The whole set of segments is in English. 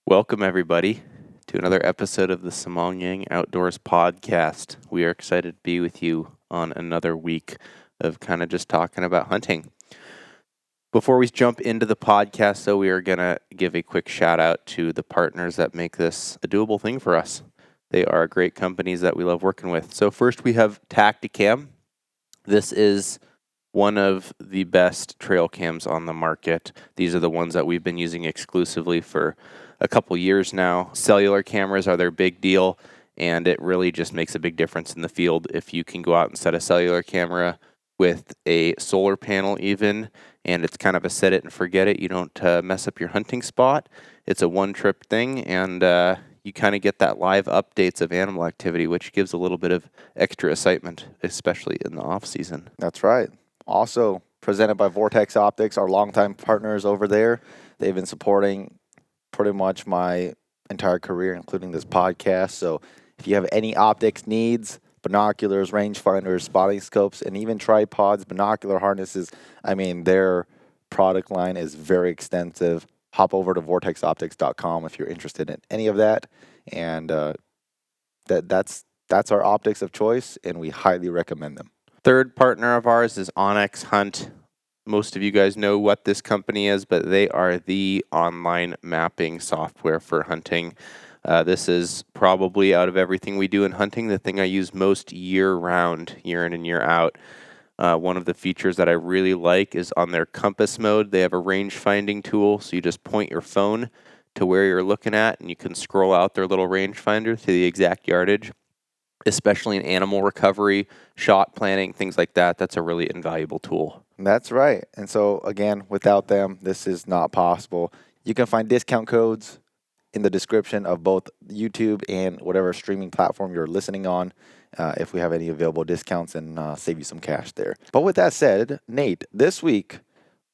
Welcome, everybody, to another episode of the Simone Yang Outdoors Podcast. We are excited to be with you on another week of kind of just talking about hunting. Before we jump into the podcast, though, we are going to give a quick shout out to the partners that make this a doable thing for us. They are great companies that we love working with. So first we have Tacticam. This is one of the best trail cams on the market. These are the ones that we've been using exclusively for a couple years now. Cellular cameras are their big deal, and it really just makes a big difference in the field if you can go out and set a cellular camera with a solar panel even, and it's kind of a set it and forget it. You don't mess up your hunting spot. It's a one-trip thing, and you kind of get that live updates of animal activity, which gives a little bit of extra excitement, especially in the off-season. That's right. Also presented by Vortex Optics, our longtime partners over there. They've been supporting pretty much my entire career, including this podcast. So if you have any optics needs, binoculars, rangefinders, spotting scopes, and even tripods, binocular harnesses, their product line is very extensive. Hop over to vortexoptics.com if you're interested in any of that. And that's our optics of choice, and we highly recommend them. Third partner of ours is Onyx Hunt. Most of you guys know what this company is, but they are the online mapping software for hunting. This is probably, out of everything we do in hunting, the thing I use most year-round, year in and year out. One of the features that I really like is on their compass mode. They have a range finding tool, so you just point your phone to where you're looking at, and you can scroll out their little rangefinder to the exact yardage. Especially in animal recovery, shot planning, things like that. That's a really invaluable tool. That's right. And so, again, without them, this is not possible. You can find discount codes in the description of both YouTube and whatever streaming platform you're listening on, if we have any available discounts, and save you some cash there. But with that said, Nate, this week,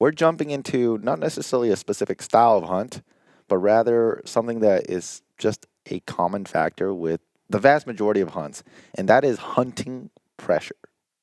we're jumping into not necessarily a specific style of hunt, but rather something that is just a common factor with the vast majority of hunts, and that is hunting pressure.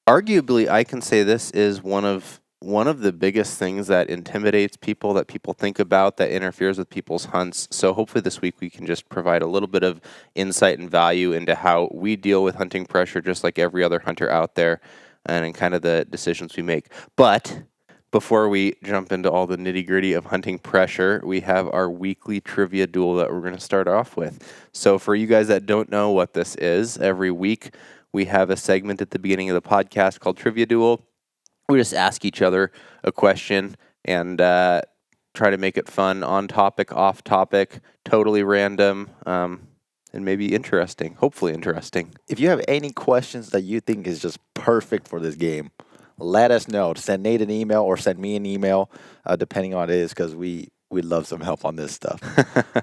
Arguably, I can say this is one of the biggest things that intimidates people, that people think about, that interferes with people's hunts. So hopefully this week we can just provide a little bit of insight and value into how we deal with hunting pressure, just like every other hunter out there, and in kind of the decisions we make. But before we jump into all the nitty-gritty of hunting pressure, we have our weekly Trivia Duel that we're going to start off with. So for you guys that don't know what this is, every week we have a segment at the beginning of the podcast called Trivia Duel. We just ask each other a question and try to make it fun, on topic, off topic, totally random, and maybe interesting, hopefully interesting. If you have any questions that you think is just perfect for this game, let us know. Send Nate an email or send me an email, depending on what it is, because we'd love some help on this stuff.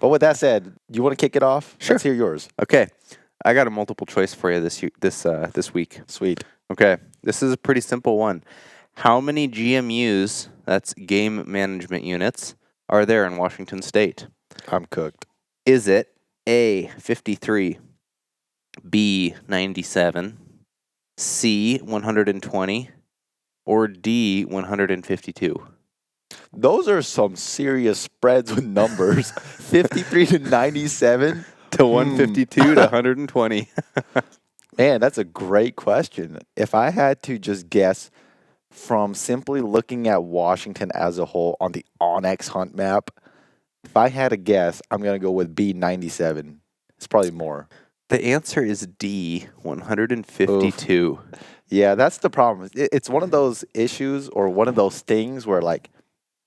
But with that said, you want to kick it off? Sure. Let's hear yours. Okay. I got a multiple choice for you this week. Sweet. Okay. This is a pretty simple one. How many GMUs, that's game management units, are there in Washington State? I'm cooked. Is it A, 53, B, 97, C, 120, or D, 152? Those are some serious spreads with numbers. 53 to 97 to 152 to 120. Man, that's a great question. If I had to just guess from simply looking at Washington as a whole on the Onyx Hunt map, if I had to guess, I'm going to go with B, 97. It's probably more. The answer is D, 152. Oof. Yeah, that's the problem. It's one of those issues or one of those things where, like,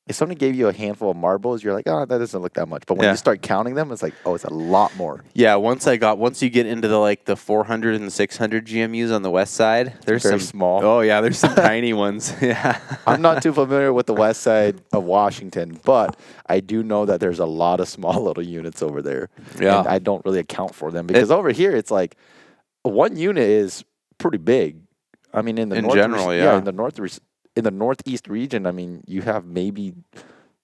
if somebody gave you a handful of marbles, you're like, oh, that doesn't look that much. But when you start counting them, it's like, oh, it's a lot more. Yeah, once you get into the 400 and 600 GMUs on the west side, there's Very some small. Oh yeah, there's some tiny ones. Yeah. I'm not too familiar with the west side of Washington, but I do know that there's a lot of small little units over there. Yeah. And I don't really account for them because over here it's like one unit is pretty big. I mean, in the northeast region, you have maybe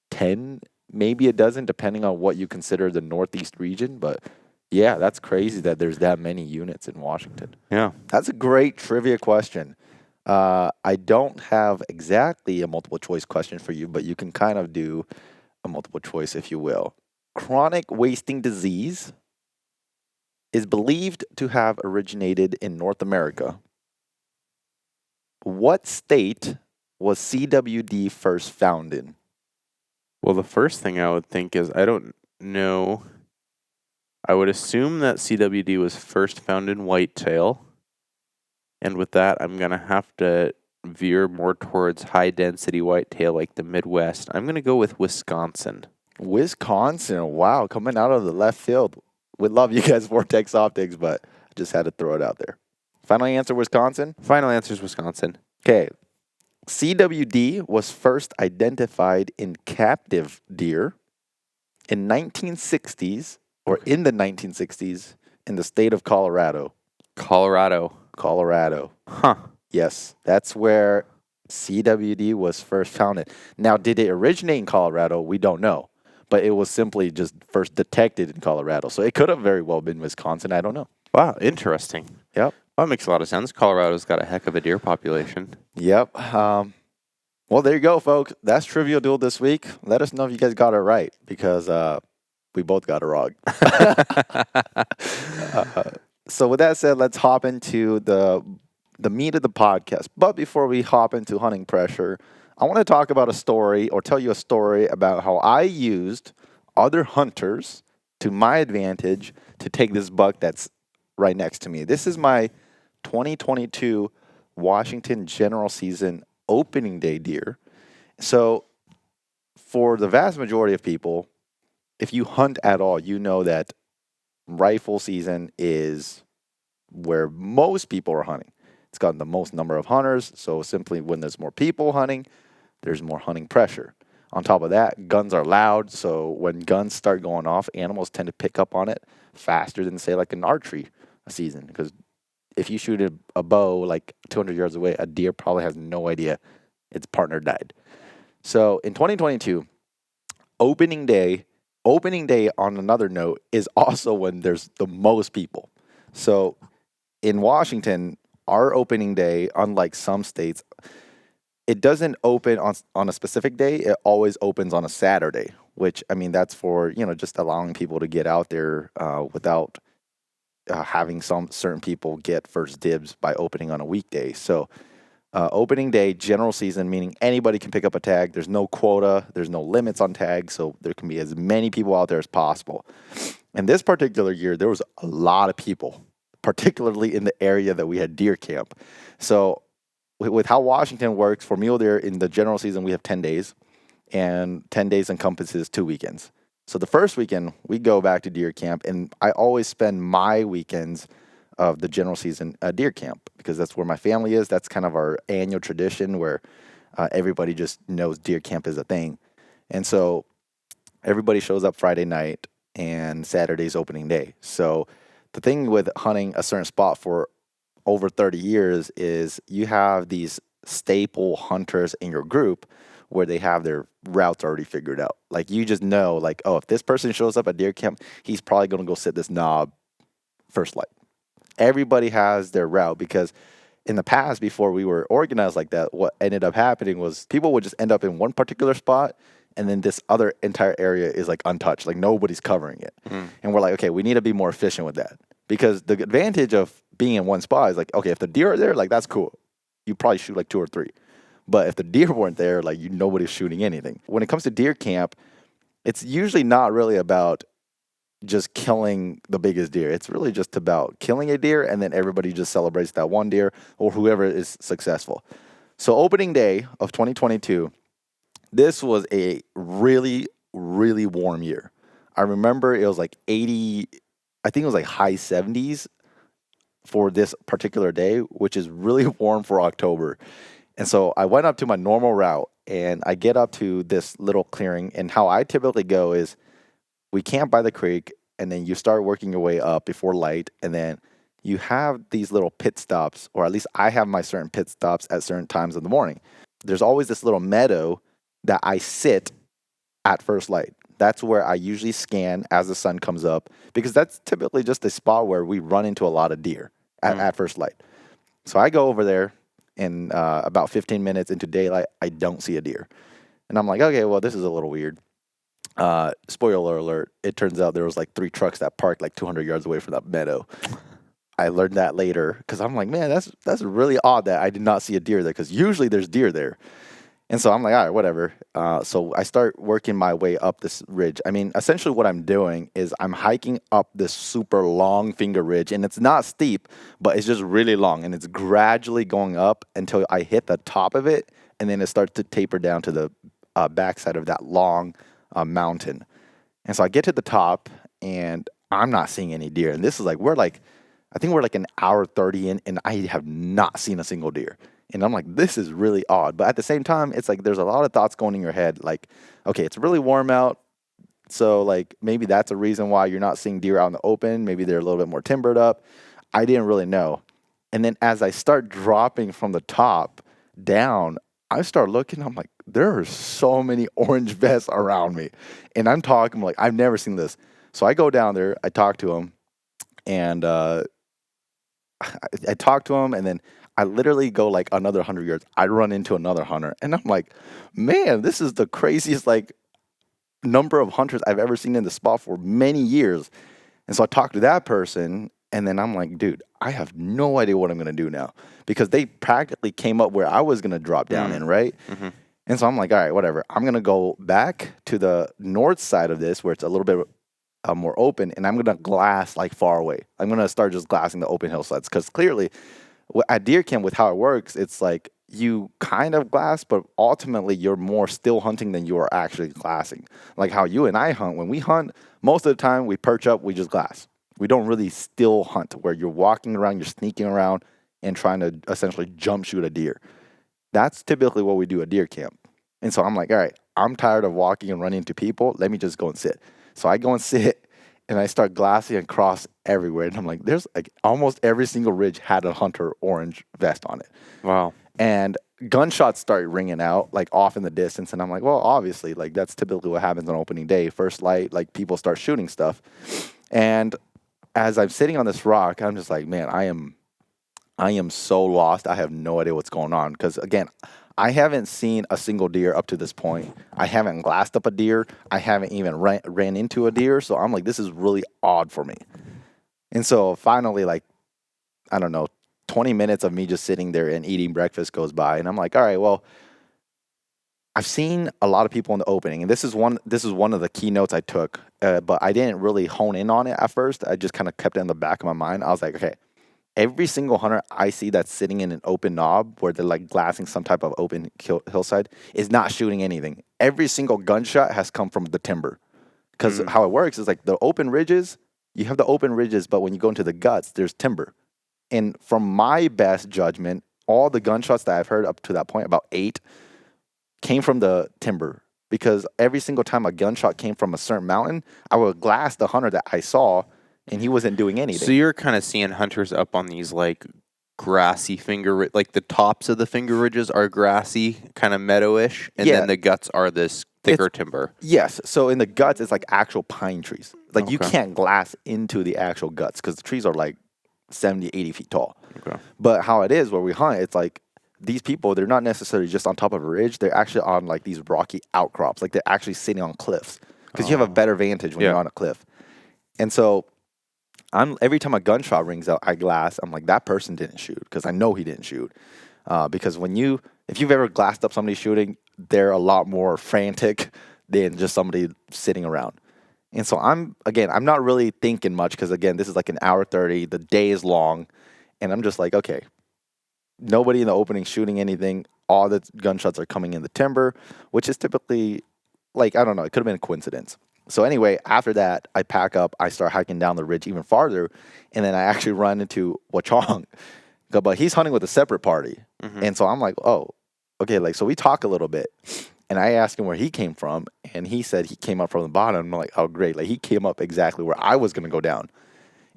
10, maybe a dozen, depending on what you consider the northeast region. But yeah, that's crazy that there's that many units in Washington. Yeah. That's a great trivia question. I don't have exactly a multiple choice question for you, but you can kind of do a multiple choice if you will. chronic wasting disease is believed to have originated in North America. What state was CWD first found in? Well, the first thing I would think is I don't know. I would assume that CWD was first found in whitetail. And with that, I'm going to have to veer more towards high density whitetail like the Midwest. I'm going to go with Wisconsin. Wisconsin. Wow, coming out of the left field. We love you guys, Vortex Optics, but I just had to throw it out there. Final answer, Wisconsin? Final answer is Wisconsin. Okay. CWD was first identified in captive deer in 1960s or in the 1960s in the state of Colorado. Colorado. Huh. Yes, that's where CWD was first founded. Now, did it originate in Colorado? We don't know. But it was simply just first detected in Colorado. So it could have very well been Wisconsin. I don't know. Wow, interesting. Yep. That makes a lot of sense. Colorado's got a heck of a deer population. Yep. Well, there you go, folks. That's Trivia Duel this week. Let us know if you guys got it right because we both got it wrong. So with that said, let's hop into the meat of the podcast. But before we hop into hunting pressure, I want to talk about a story or tell you a story about how I used other hunters to my advantage to take this buck that's right next to me. This is my 2022 Washington general season opening day deer. So for the vast majority of people, if you hunt at all, you know that rifle season is where most people are hunting. It's got the most number of hunters, so simply when there's more people hunting, there's more hunting pressure. On top of that, guns are loud, so when guns start going off, animals tend to pick up on it faster than, say, like an archery season. Because if you shoot a bow like 200 yards away, a deer probably has no idea its partner died. So in 2022, opening day on another note is also when there's the most people. So in Washington, our opening day, unlike some states, it doesn't open on a specific day. It always opens on a Saturday, which, I mean, that's for, just allowing people to get out there without having some certain people get first dibs by opening on a weekday. So opening day, general season, meaning anybody can pick up a tag. There's no quota. There's no limits on tags. So there can be as many people out there as possible. And this particular year, there was a lot of people, particularly in the area that we had deer camp. So with how Washington works, for mule deer in the general season, we have 10 days. And 10 days encompasses 2 weekends. So the first weekend, we go back to deer camp. And I always spend my weekends of the general season deer camp because that's where my family is. That's kind of our annual tradition where everybody just knows deer camp is a thing. And so everybody shows up Friday night and Saturday's opening day. So the thing with hunting a certain spot for over 30 years is you have these staple hunters in your group where they have their routes already figured out. Like you just know, like, oh, if this person shows up at deer camp, he's probably going to go sit this knob first light. Everybody has their route because in the past, before we were organized like that, what ended up happening was people would just end up in one particular spot and then this other entire area is like untouched, like nobody's covering it. And we're like, okay, we need to be more efficient with that because the advantage of being in one spot is like, okay, if the deer are there, like that's cool. You probably shoot like 2 or 3. But if the deer weren't there, like nobody's shooting anything. When it comes to deer camp, it's usually not really about just killing the biggest deer. It's really just about killing a deer and then everybody just celebrates that one deer or whoever is successful. So opening day of 2022, this was a really, really warm year. I remember it was like 80, I think it was like high 70s for this particular day, which is really warm for October. And so I went up to my normal route and I get up to this little clearing. And how I typically go is we camp by the creek and then you start working your way up before light. And then you have these little pit stops, or at least I have my certain pit stops at certain times in the morning. There's always this little meadow that I sit at first light. That's where I usually scan as the sun comes up because that's typically just a spot where we run into a lot of deer at first light. So I go over there. And about 15 minutes into daylight, I don't see a deer. And I'm like, okay, well, this is a little weird. Spoiler alert, it turns out there was like 3 trucks that parked like 200 yards away from that meadow. I learned that later because I'm like, man, that's really odd that I did not see a deer there because usually there's deer there. And so I'm like, all right, whatever. So I start working my way up this ridge. I mean, essentially what I'm doing is I'm hiking up this super long finger ridge, and it's not steep, but it's just really long, and it's gradually going up until I hit the top of it, and then it starts to taper down to the backside of that long mountain. And so I get to the top, and I'm not seeing any deer. And this is like, I think we're like an hour 30 in, and I have not seen a single deer. And I'm like, this is really odd. But at the same time, it's like there's a lot of thoughts going in your head. Like, okay, it's really warm out. So, like, maybe that's a reason why you're not seeing deer out in the open. Maybe they're a little bit more timbered up. I didn't really know. And then as I start dropping from the top down, I start looking. I'm like, there are so many orange vests around me. And I'm talking like, I've never seen this. So I go down there. I talk to him. And I talk to him, and then I literally go like another 100 yards. I run into another hunter, and I'm like, man, this is the craziest like number of hunters I've ever seen in the spot for many years. And so I talk to that person, and then I'm like, dude, I have no idea what I'm gonna do now because they practically came up where I was gonna drop down in, right? Mm-hmm. And so I'm like, all right, whatever. I'm gonna go back to the north side of this where it's a little bit more open, and I'm gonna glass like far away. I'm gonna start just glassing the open hillsides because clearly, at deer camp with how it works, it's like you kind of glass, but ultimately you're more still hunting than you are actually glassing. Like how you and I hunt. When we hunt, most of the time we perch up, we just glass. We don't really still hunt where you're walking around, you're sneaking around, and trying to essentially jump shoot a deer. That's typically what we do at deer camp. And so I'm like, all right, I'm tired of walking and running into people. Let me just go and sit. So I go and sit, and I start glassing and cross everywhere. And I'm like, there's like almost every single ridge had a hunter orange vest on it. Wow. And gunshots start ringing out like off in the distance. And I'm like, well, obviously, like that's typically what happens on opening day. First light, like people start shooting stuff. And as I'm sitting on this rock, I'm just like, man, I am so lost. I have no idea what's going on. Because again, I haven't seen a single deer up to this point. I haven't glassed up a deer. I haven't even ran into a deer. So I'm like, this is really odd for me. And so finally, like, I don't know, 20 minutes of me just sitting there and eating breakfast goes by. And I'm like, all right, well, I've seen a lot of people in the opening. And this is one of the keynotes I took. But I didn't really hone in on it at first. I just kind of kept it in the back of my mind. I was like, okay, every single hunter I see that's sitting in an open knob where they're like glassing some type of open hillside is not shooting anything. Every single gunshot has come from the timber. Because how it works is like the open ridges, you have the open ridges, but when you go into the guts, there's timber. And from my best judgment, all the gunshots that I've heard up to that point, about 8, came from the timber. Because every single time a gunshot came from a certain mountain, I would glass the hunter that I saw, and he wasn't doing anything. So you're kind of seeing hunters up on these like grassy like the tops of the finger ridges are grassy, kind of meadowish, and then the guts are this thicker timber. Yes. So in the guts, it's like actual pine trees. Like you Okay. can't glass into the actual guts because the trees are like 70, 80 feet tall. Okay. But how it is where we hunt, it's like these people, they're not necessarily just on top of a ridge. They're actually on like these rocky outcrops. Like they're actually sitting on cliffs because you have a better vantage when you're on a cliff. And so every time a gunshot rings out, I glass. I'm like, that person didn't shoot because I know he didn't shoot. Because if you've ever glassed up somebody shooting, they're a lot more frantic than just somebody sitting around. And so I'm not really thinking much because, again, this is like an hour 30. The day is long. And I'm just like, okay, nobody in the opening shooting anything. All the gunshots are coming in the timber, which is typically, like, I don't know, it could have been a coincidence. So anyway, after that, I pack up. I start hiking down the ridge even farther. And then I actually run into Wachong. But he's hunting with a separate party. Mm-hmm. And so I'm like, oh, okay, like, so we talk a little bit. And I asked him where he came from, and he said he came up from the bottom. I'm like, oh, great. Like, he came up exactly where I was going to go down.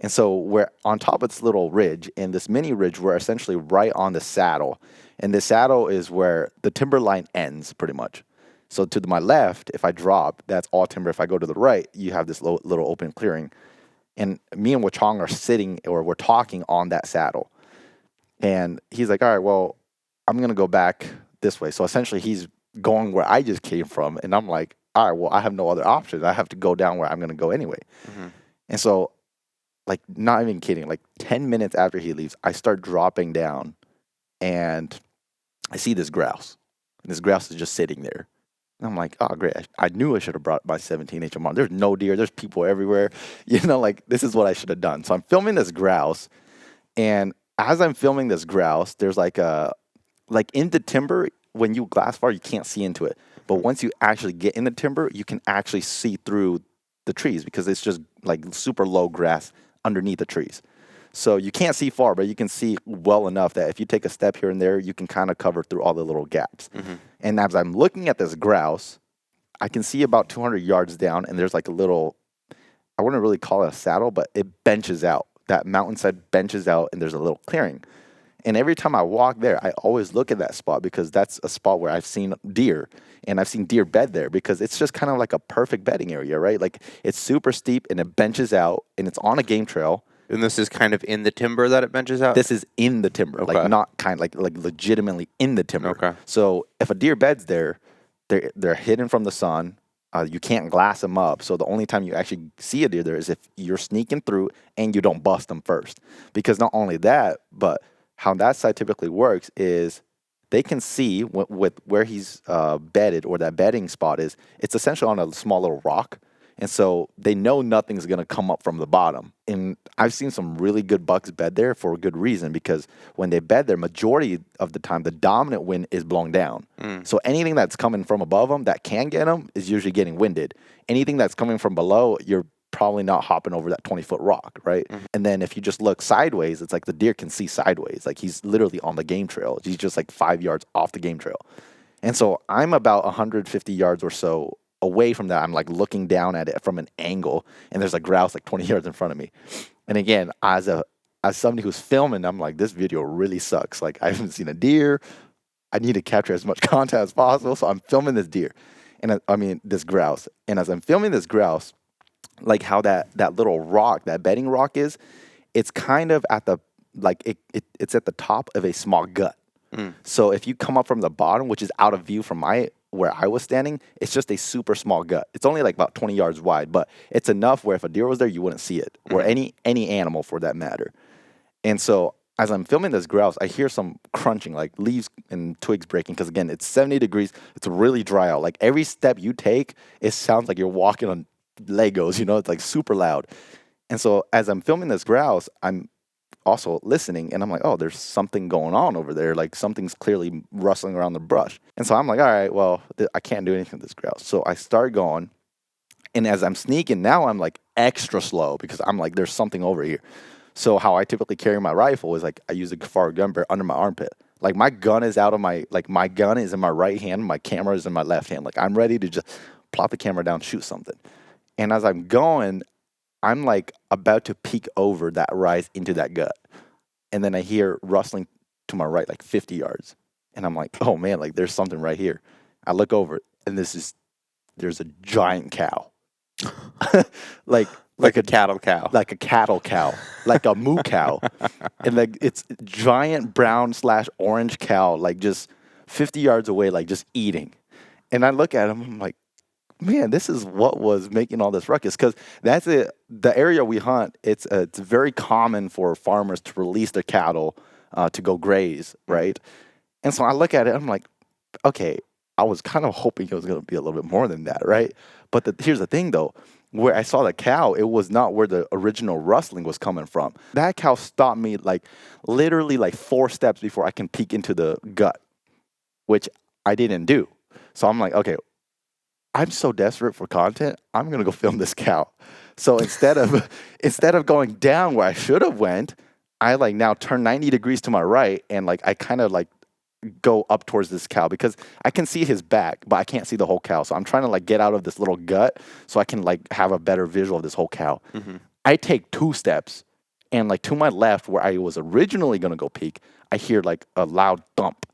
And so we're on top of this little ridge, and this mini ridge, we're essentially right on the saddle. And the saddle is where the timber line ends, pretty much. So to my left, if I drop, that's all timber. If I go to the right, you have this little open clearing. And me and Wachong are sitting, or we're talking on that saddle. And he's like, all right, well, I'm going to go back this way. So essentially he's going where I just came from. And I'm like, all right, well, I have no other option. I have to go down where I'm going to go anyway. Mm-hmm. And so, like, not even kidding, like 10 minutes after he leaves, I start dropping down and I see this grouse. And this grouse is just sitting there. And I'm like, oh, great. I knew I should have brought my 17 HMR. There's no deer. There's people everywhere. Like, this is what I should have done. So I'm filming this grouse. And as I'm filming this grouse, there's like in the timber, when you glass far, you can't see into it. But once you actually get in the timber, you can actually see through the trees because it's just like super low grass underneath the trees. So you can't see far, but you can see well enough that if you take a step here and there, you can kind of cover through all the little gaps. Mm-hmm. And as I'm looking at this grouse, I can see about 200 yards down, and there's like a little, I wouldn't really call it a saddle, but it benches out. That mountainside benches out, and there's a little clearing. And every time I walk there, I always look at that spot because that's a spot where I've seen deer, and I've seen deer bed there because it's just kind of like a perfect bedding area, right? Like, it's super steep, and it benches out, and it's on a game trail. And this is kind of in the timber that it benches out? This is in the timber, Okay. like not kind of like legitimately in the timber. Okay. So if a deer beds there, they're hidden from the sun. You can't glass them up. So the only time you actually see a deer there is if you're sneaking through and you don't bust them first. Because not only that, but how that side typically works is they can see with where he's bedded or that bedding spot is. It's essentially on a small little rock. And so they know nothing's going to come up from the bottom. And I've seen some really good bucks bed there for a good reason because when they bed there, majority of the time, the dominant wind is blowing down. So anything that's coming from above them that can get them is usually getting winded. Anything that's coming from below, you're probably not hopping over that 20-foot rock, right? And then if you just look sideways, it's like the deer can see sideways. Like he's literally on the game trail. He's just like 5 yards off the game trail. And so I'm about 150 yards or so away from that. I'm like looking down at it from an angle, and there's a grouse like 20 yards in front of me. And again, as somebody who's filming, I'm like, this video really sucks. Like, I haven't seen a deer. I need to capture as much content as possible. So I'm filming this deer, and this grouse. And as I'm filming this grouse, like how that little rock, that bedding rock is, it's kind of at the it's at the top of a small gut. So if you come up from the bottom, which is out of view from where I was standing, it's just a super small gut. It's only like about 20 yards wide, but it's enough where if a deer was there, you wouldn't see it, or any animal for that matter. And so as I'm filming this grouse, I hear some crunching, like leaves and twigs breaking, because again, it's 70 degrees. It's really dry out. Like every step you take, it sounds like you're walking on Legos, it's like super loud. And so as I'm filming this grouse, I'm also listening, and I'm like, oh, there's something going on over there. Like something's clearly rustling around the brush. And so I'm like, all right, well, I can't do anything with this grouse. So I start going, and as I'm sneaking, now I'm like extra slow because I'm like, there's something over here. So how I typically carry my rifle is like I use a far gun barrel under my armpit. Like my gun is my gun is in my right hand, my camera is in my left hand. Like I'm ready to just plop the camera down, shoot something. And as I'm going, I'm like about to peek over that rise into that gut. And then I hear rustling to my right, like 50 yards. And I'm like, oh man, like there's something right here. I look over and there's a giant cow. like a cattle cow. Like a cattle cow. Like a moo cow. And like it's giant brown / orange cow, like just 50 yards away, like just eating. And I look at him, I'm like, man, this is what was making all this ruckus, because that's it. The area we hunt, it's very common for farmers to release their cattle to go graze, right? And so I look at it, I'm like, okay, I was kind of hoping it was going to be a little bit more than that, right? But here's the thing, though. Where I saw the cow, it was not where the original rustling was coming from. That cow stopped me like literally like 4 steps before I can peek into the gut, which I didn't do. So I'm like, okay, I'm so desperate for content, I'm gonna go film this cow. So instead of going down where I should have went, I like now turn 90 degrees to my right, and like I kind of like go up towards this cow because I can see his back, but I can't see the whole cow. So I'm trying to like get out of this little gut so I can like have a better visual of this whole cow. I take 2 steps, and like to my left where I was originally gonna go peek, I hear like a loud thump,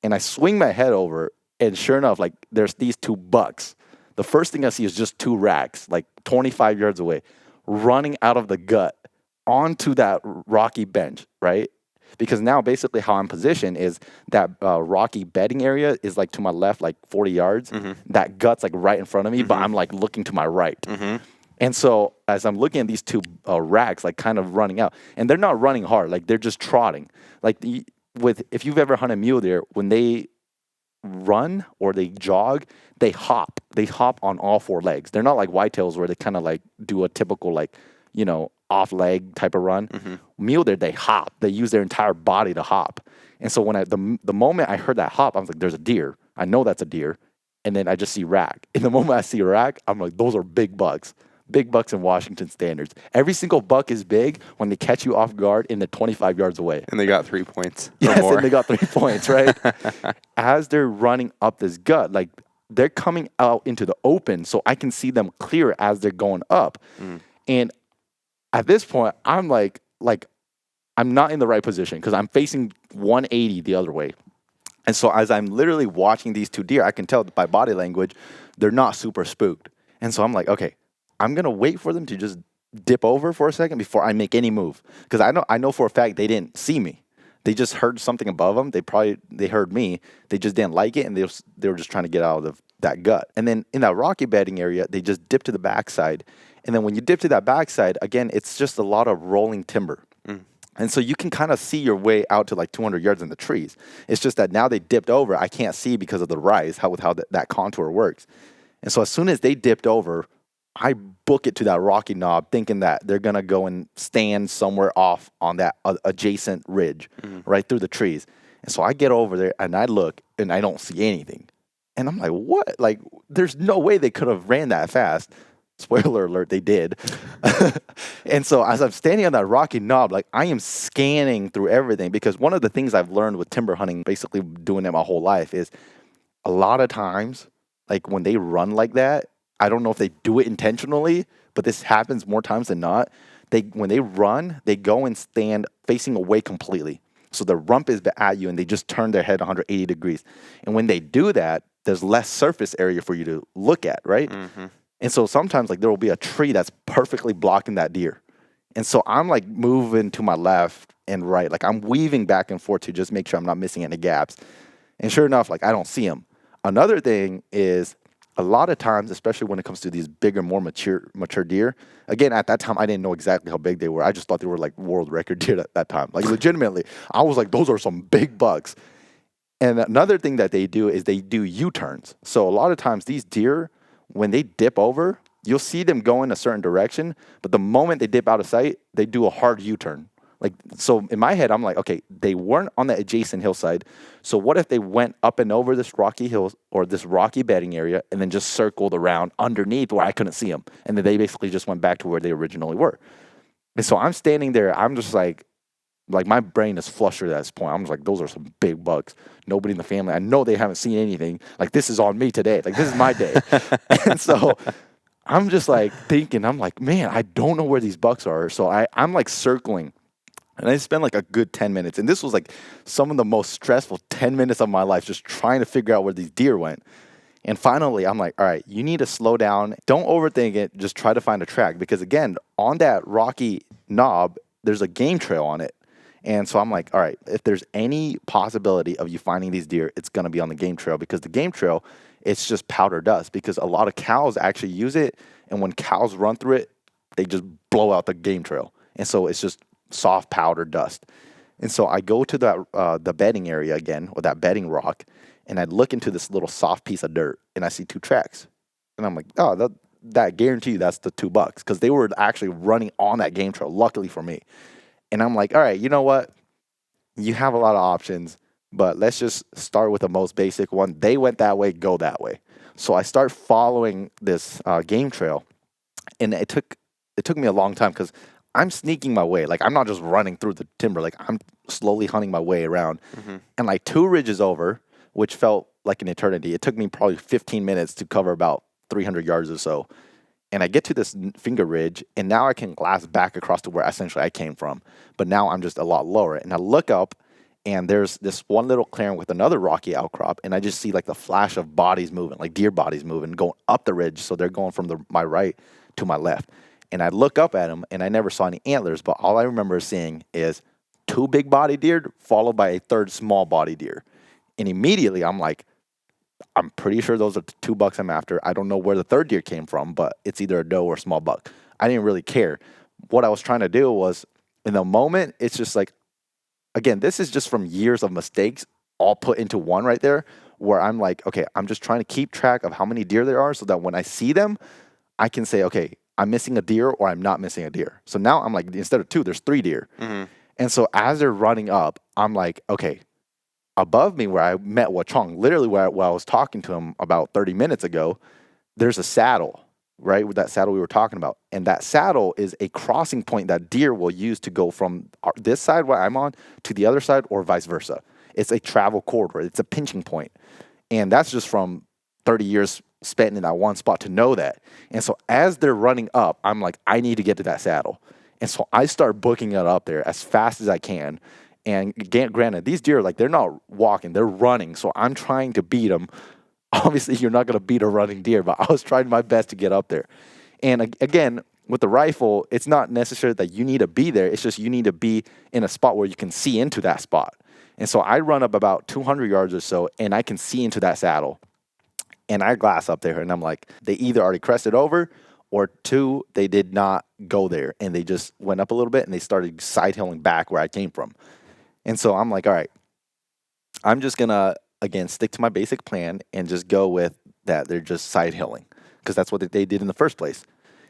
and I swing my head over, and sure enough, like there's these 2 bucks. The first thing I see is just 2 racks, like 25 yards away, running out of the gut onto that rocky bench, right? because now basically how I'm positioned is that rocky bedding area is like to my left, like 40 yards. That gut's like right in front of me, but I'm like looking to my right. And so as I'm looking at these two racks, like kind of running out, and they're not running hard, like they're just trotting. Like if you've ever hunted mule deer, when they run or they jog, they hop. They hop on all four legs. They're not like whitetails where they kind of like do a typical like, off leg type of run. Mule deer, they hop. They use their entire body to hop. And so when the moment I heard that hop, I was like, there's a deer. I know that's a deer. And then I just see rack. And the moment I see rack, I'm like, those are big bucks. Big bucks in Washington standards. Every single buck is big when they catch you off guard and they're 25 yards away. And they got 3 points. Yes, and they got 3 points, right? As they're running up this gut, like they're coming out into the open so I can see them clear as they're going up. And at this point, I'm like I'm not in the right position because I'm facing 180 the other way. And so as I'm literally watching these two deer, I can tell by body language, they're not super spooked. And so I'm like, okay, I'm going to wait for them to just dip over for a second before I make any move. Because I know for a fact they didn't see me. They just heard something above them. They heard me. They just didn't like it, and they were just trying to get out of that gut. And then in that rocky bedding area, they just dip to the backside. And then when you dip to that backside, again, it's just a lot of rolling timber. And so you can kind of see your way out to like 200 yards in the trees. It's just that now they dipped over. I can't see because of the rise, how that contour works. And so as soon as they dipped over, I book it to that rocky knob thinking that they're going to go and stand somewhere off on that adjacent ridge right through the trees. And so I get over there and I look and I don't see anything. And I'm like, what? Like, there's no way they could have ran that fast. Spoiler alert, they did. And so as I'm standing on that rocky knob, like I am scanning through everything, because one of the things I've learned with timber hunting, basically doing it my whole life, is a lot of times, like when they run like that, I don't know if they do it intentionally, but this happens more times than not. When they run, they go and stand facing away completely. So the rump is at you and they just turn their head 180 degrees. And when they do that, there's less surface area for you to look at, right? And so sometimes like there will be a tree that's perfectly blocking that deer. And so I'm like moving to my left and right. Like I'm weaving back and forth to just make sure I'm not missing any gaps. And sure enough, like I don't see them. Another thing is a lot of times, especially when it comes to these bigger, more mature deer, again, at that time, I didn't know exactly how big they were. I just thought they were like world record deer at that time. Like legitimately, I was like, those are some big bucks. And another thing that they do is they do U-turns. So a lot of times these deer, when they dip over, you'll see them go in a certain direction, but the moment they dip out of sight, they do a hard U-turn. Like, so in my head, I'm like, okay, they weren't on the adjacent hillside. So what if they went up and over this rocky hill or this rocky bedding area and then just circled around underneath where I couldn't see them? And then they basically just went back to where they originally were. And so I'm standing there. I'm just like my brain is flustered at this point. I'm just like, those are some big bucks. Nobody in the family, I know they haven't seen anything. Like, this is on me today. Like, this is my day. And so I'm just like thinking, I'm like, man, I don't know where these bucks are. So I'm like circling. And I spent like a good 10 minutes. And this was like some of the most stressful 10 minutes of my life, just trying to figure out where these deer went. And finally, I'm like, all right, you need to slow down. Don't overthink it. Just try to find a track. Because again, on that rocky knob, there's a game trail on it. And so I'm like, all right, if there's any possibility of you finding these deer, it's going to be on the game trail. Because the game trail, it's just powder dust. Because a lot of cows actually use it. And when cows run through it, they just blow out the game trail. And so it's just soft powder dust. And so I go to the bedding area again, or that bedding rock, and I look into this little soft piece of dirt, and I see two tracks. And I'm like, oh, that guarantee you that's the 2 bucks, because they were actually running on that game trail, luckily for me. And I'm like, all right, you know what? You have a lot of options, but let's just start with the most basic one. They went that way, go that way. So I start following this game trail, and it took me a long time because I'm sneaking my way. Like, I'm not just running through the timber. Like, I'm slowly hunting my way around. And like 2 ridges over, which felt like an eternity, it took me probably 15 minutes to cover about 300 yards or so. And I get to this finger ridge, and now I can glass back across to where essentially I came from. But now I'm just a lot lower. And I look up, and there's this one little clearing with another rocky outcrop, and I just see like the flash of bodies moving, like deer bodies moving, going up the ridge. So they're going from my right to my left. And I look up at them, and I never saw any antlers, but all I remember seeing is two big body deer followed by a third small body deer. And immediately I'm like, I'm pretty sure those are the two bucks I'm after. I don't know where the third deer came from, but it's either a doe or a small buck. I didn't really care. What I was trying to do was, in the moment, it's just like, again, this is just from years of mistakes all put into one right there, where I'm like, okay, I'm just trying to keep track of how many deer there are so that when I see them, I can say, okay, I'm missing a deer or I'm not missing a deer. So now I'm like, instead of two, there's 3 deer. Mm-hmm. And so as they're running up, I'm like, okay, above me where I met Wachong, literally where I was talking to him about 30 minutes ago, there's a saddle, right? With that saddle we were talking about. And that saddle is a crossing point that deer will use to go from this side where I'm on to the other side or vice versa. It's a travel corridor. It's a pinching point. And that's just from 30 years spent in that one spot to know that. And so as they're running up, I'm like, I need to get to that saddle. And so I start booking it up there as fast as I can. And granted, these deer, like, they're not walking, they're running. So I'm trying to beat them. Obviously, you're not going to beat a running deer, but I was trying my best to get up there. And again, with the rifle, it's not necessary that you need to be there. It's just you need to be in a spot where you can see into that spot. And so I run up about 200 yards or so, and I can see into that saddle. And I glass up there, and I'm like, they either already crested over, or 2, they did not go there. And they just went up a little bit, and they started side-hilling back where I came from. And so I'm like, all right, I'm just going to, again, stick to my basic plan and just go with that they're just side-hilling, because that's what they did in the first place.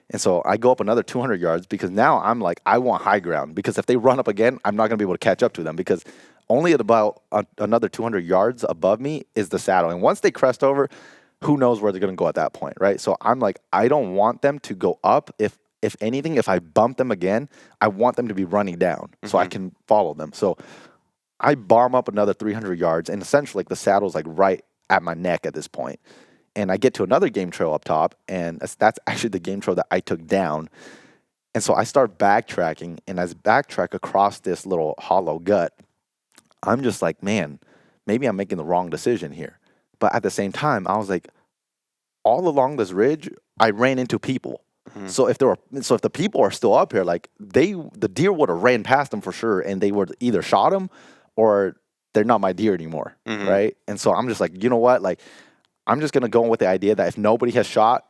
And so I go up another 200 yards because now I'm like, I want high ground, because if they run up again, I'm not going to be able to catch up to them, because only at about another 200 yards above me is the saddle. And once they crest over, who knows where they're going to go at that point, right? So I'm like, I don't want them to go up. If anything, if I bump them again, I want them to be running down so I can follow them. So I bomb up another 300 yards, and essentially, like, the saddle's like right at my neck at this point. And I get to another game trail up top, and that's actually the game trail that I took down. And so I start backtracking, and as I backtrack across this little hollow gut, I'm just like, man, maybe I'm making the wrong decision here. But at the same time, I was like, all along this ridge, I ran into people. Mm-hmm. So if the people are still up here, like, the deer would have ran past them for sure, and they would either shot them or they're not my deer anymore, right? And so I'm just like, you know what? Like, I'm just gonna go with the idea that if nobody has shot,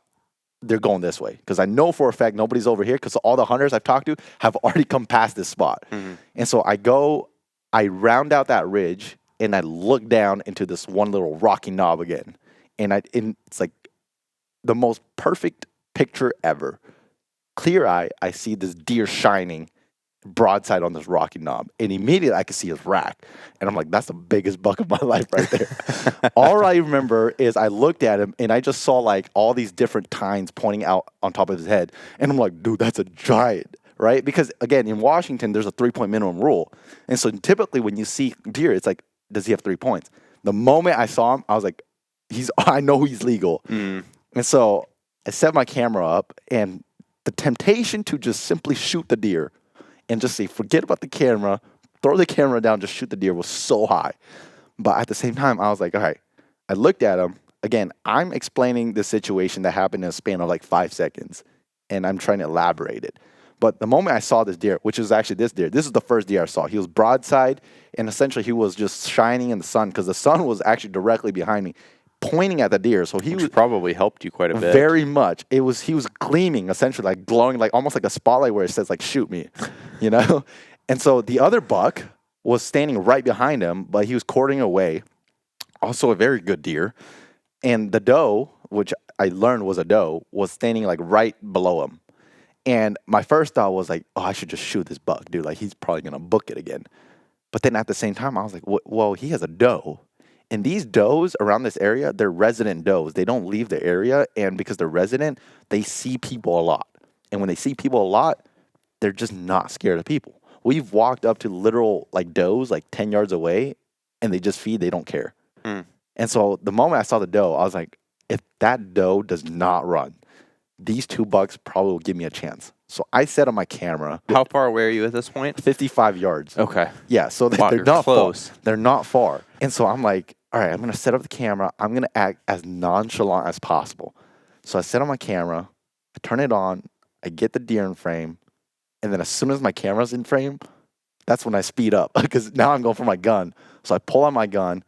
they're going this way, because I know for a fact nobody's over here, because all the hunters I've talked to have already come past this spot. And so I round out that ridge, and I look down into this one little rocky knob again. And it's like the most perfect picture ever. Clear eye, I see this deer shining broadside on this rocky knob. And immediately I can see his rack. And I'm like, that's the biggest buck of my life right there. All I remember is I looked at him, and I just saw, like, all these different tines pointing out on top of his head. And I'm like, dude, that's a giant. Right? Because, again, in Washington, there's a 3-point minimum rule. And so typically when you see deer, it's like, does he have 3 points? The moment I saw him, I was like, I know he's legal. And so I set my camera up, and the temptation to just simply shoot the deer and just say, forget about the camera, throw the camera down, just shoot the deer was so high. But at the same time, I was like, all right. I looked at him. Again, I'm explaining the situation that happened in a span of like 5 seconds, and I'm trying to elaborate it. But the moment I saw this deer, which is actually this deer, this is the first deer I saw. He was broadside, and essentially he was just shining in the sun, because the sun was actually directly behind me, pointing at the deer. So which probably helped you quite a bit. Very much. He was gleaming, essentially, like glowing, like almost like a spotlight where it says, like, shoot me, you know? And so the other buck was standing right behind him, but he was quartering away. Also a very good deer. And the doe, which I learned was a doe, was standing like right below him. And my first thought was like, oh, I should just shoot this buck, dude. Like, he's probably going to book it again. But then at the same time, I was like, well, he has a doe. And these does around this area, they're resident does. They don't leave the area. And because they're resident, they see people a lot. And when they see people a lot, they're just not scared of people. We've walked up to literal, like, does, like, 10 yards away, and they just feed. They don't care. And so the moment I saw the doe, I was like, if that doe does not run, these 2 bucks probably will give me a chance. So I set on my camera. How far away are you at this point? 55 yards. Okay. Yeah, so they're not close. They're not far. And so I'm like, all right, I'm going to set up the camera. I'm going to act as nonchalant as possible. So I set on my camera. I turn it on. I get the deer in frame. And then as soon as my camera's in frame, that's when I speed up because now I'm going for my gun. So I pull out my gun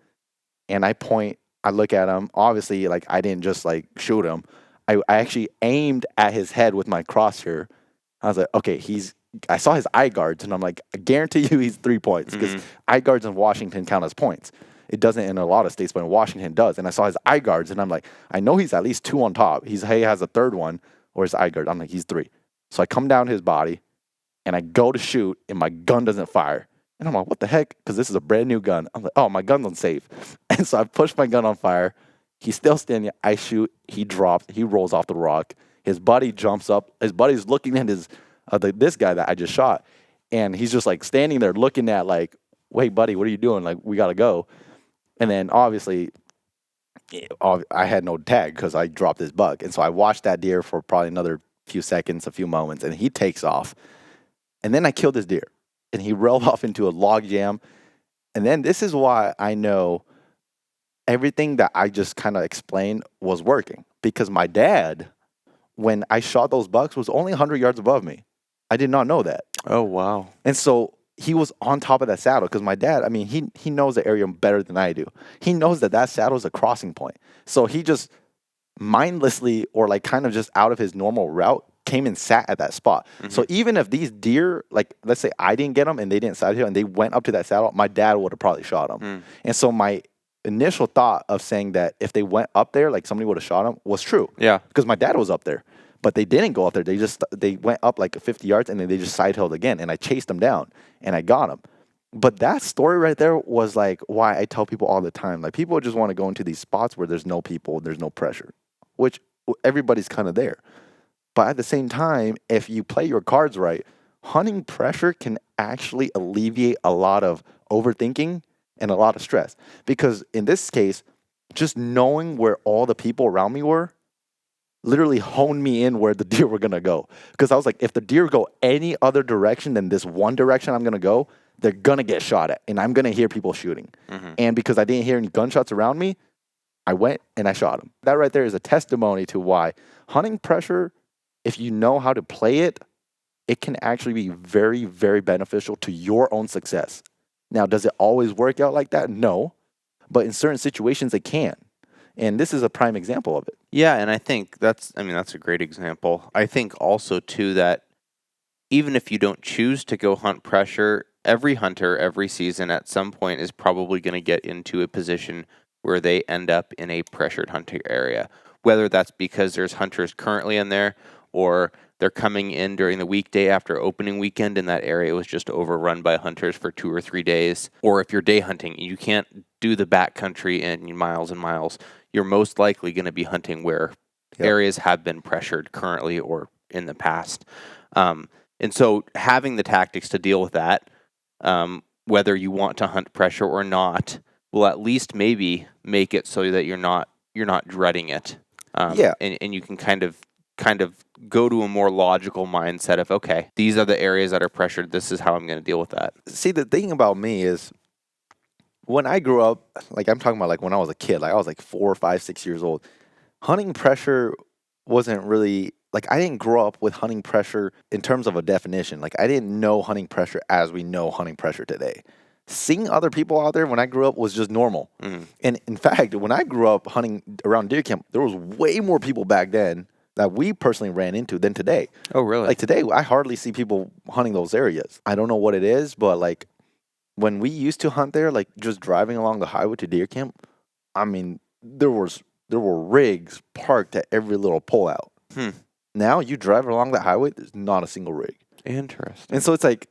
and I point. I look at him. Obviously, like I didn't just like shoot him. I actually aimed at his head with my crosshair. I was like, okay, I saw his eye guards, and I'm like, I guarantee you he's 3 points because eye guards in Washington count as points. It doesn't in a lot of states, but in Washington it does. And I saw his eye guards, and I'm like, I know he's at least 2 on top. He has a third one, or his eye guard. I'm like, he's 3. So I come down his body, and I go to shoot, and my gun doesn't fire. And I'm like, what the heck? Because this is a brand new gun. I'm like, oh, my gun's unsafe. And so I push my gun on fire. He's still standing. I shoot. He drops. He rolls off the rock. His buddy jumps up. His buddy's looking at this guy that I just shot. And he's just like standing there looking at like, wait, buddy, what are you doing? Like, we got to go. And then obviously I had no tag because I dropped his buck. And so I watched that deer for probably another few seconds, a few moments, and he takes off. And then I killed this deer. And he rolled off into a log jam. And then this is why I know everything that I just kind of explained was working. Because my dad, when I shot those bucks, was only 100 yards above me. I did not know that. Oh, wow. And so he was on top of that saddle because my dad, I mean, he knows the area better than I do. He knows that saddle is a crossing point. So he just mindlessly or like kind of just out of his normal route came and sat at that spot. So even if these deer, like let's say I didn't get them and they didn't side hill and they went up to that saddle, my dad would have probably shot them. And so my initial thought of saying that if they went up there, like somebody would have shot them was true. Yeah. Because my dad was up there. But they didn't go up there. They went up like 50 yards and then they just side hilled again. And I chased them down and I got them. But that story right there was like why I tell people all the time. Like people just want to go into these spots where there's no people, there's no pressure, which everybody's kind of there. But at the same time, if you play your cards right, hunting pressure can actually alleviate a lot of overthinking and a lot of stress. Because in this case, just knowing where all the people around me were literally honed me in where the deer were going to go. Because I was like, if the deer go any other direction than this one direction I'm going to go, they're going to get shot at. And I'm going to hear people shooting. And because I didn't hear any gunshots around me, I went and I shot them. That right there is a testimony to why hunting pressure, if you know how to play it, it can actually be very, very beneficial to your own success. Now, does it always work out like that? No. But in certain situations, it can. And this is a prime example of it. Yeah, and I think that's a great example. I think also, too, that even if you don't choose to go hunt pressure, every hunter, every season at some point is probably going to get into a position where they end up in a pressured hunting area. Whether that's because there's hunters currently in there or they're coming in during the weekday after opening weekend and that area was just overrun by hunters for 2 or 3 days. Or if you're day hunting, you can't do the backcountry in miles and miles. You're most likely going to be hunting where areas have been pressured currently or in the past. And so having the tactics to deal with that, whether you want to hunt pressure or not, will at least maybe make it so that you're not dreading it. And you can kind of go to a more logical mindset of, okay, these are the areas that are pressured. This is how I'm going to deal with that. See, the thing about me is when I grew up, like I'm talking about like when I was a kid, like I was like 4, 5, 6 years old, hunting pressure wasn't really, like I didn't grow up with hunting pressure in terms of a definition. Like I didn't know hunting pressure as we know hunting pressure today. Seeing other people out there when I grew up was just normal. And in fact, when I grew up hunting around deer camp, there was way more people back then that we personally ran into than today. Oh, really? Like today, I hardly see people hunting those areas. I don't know what it is, but like when we used to hunt there, like just driving along the highway to deer camp, I mean, there were rigs parked at every little pullout. Now you drive along that highway, there's not a single rig. Interesting. And so it's like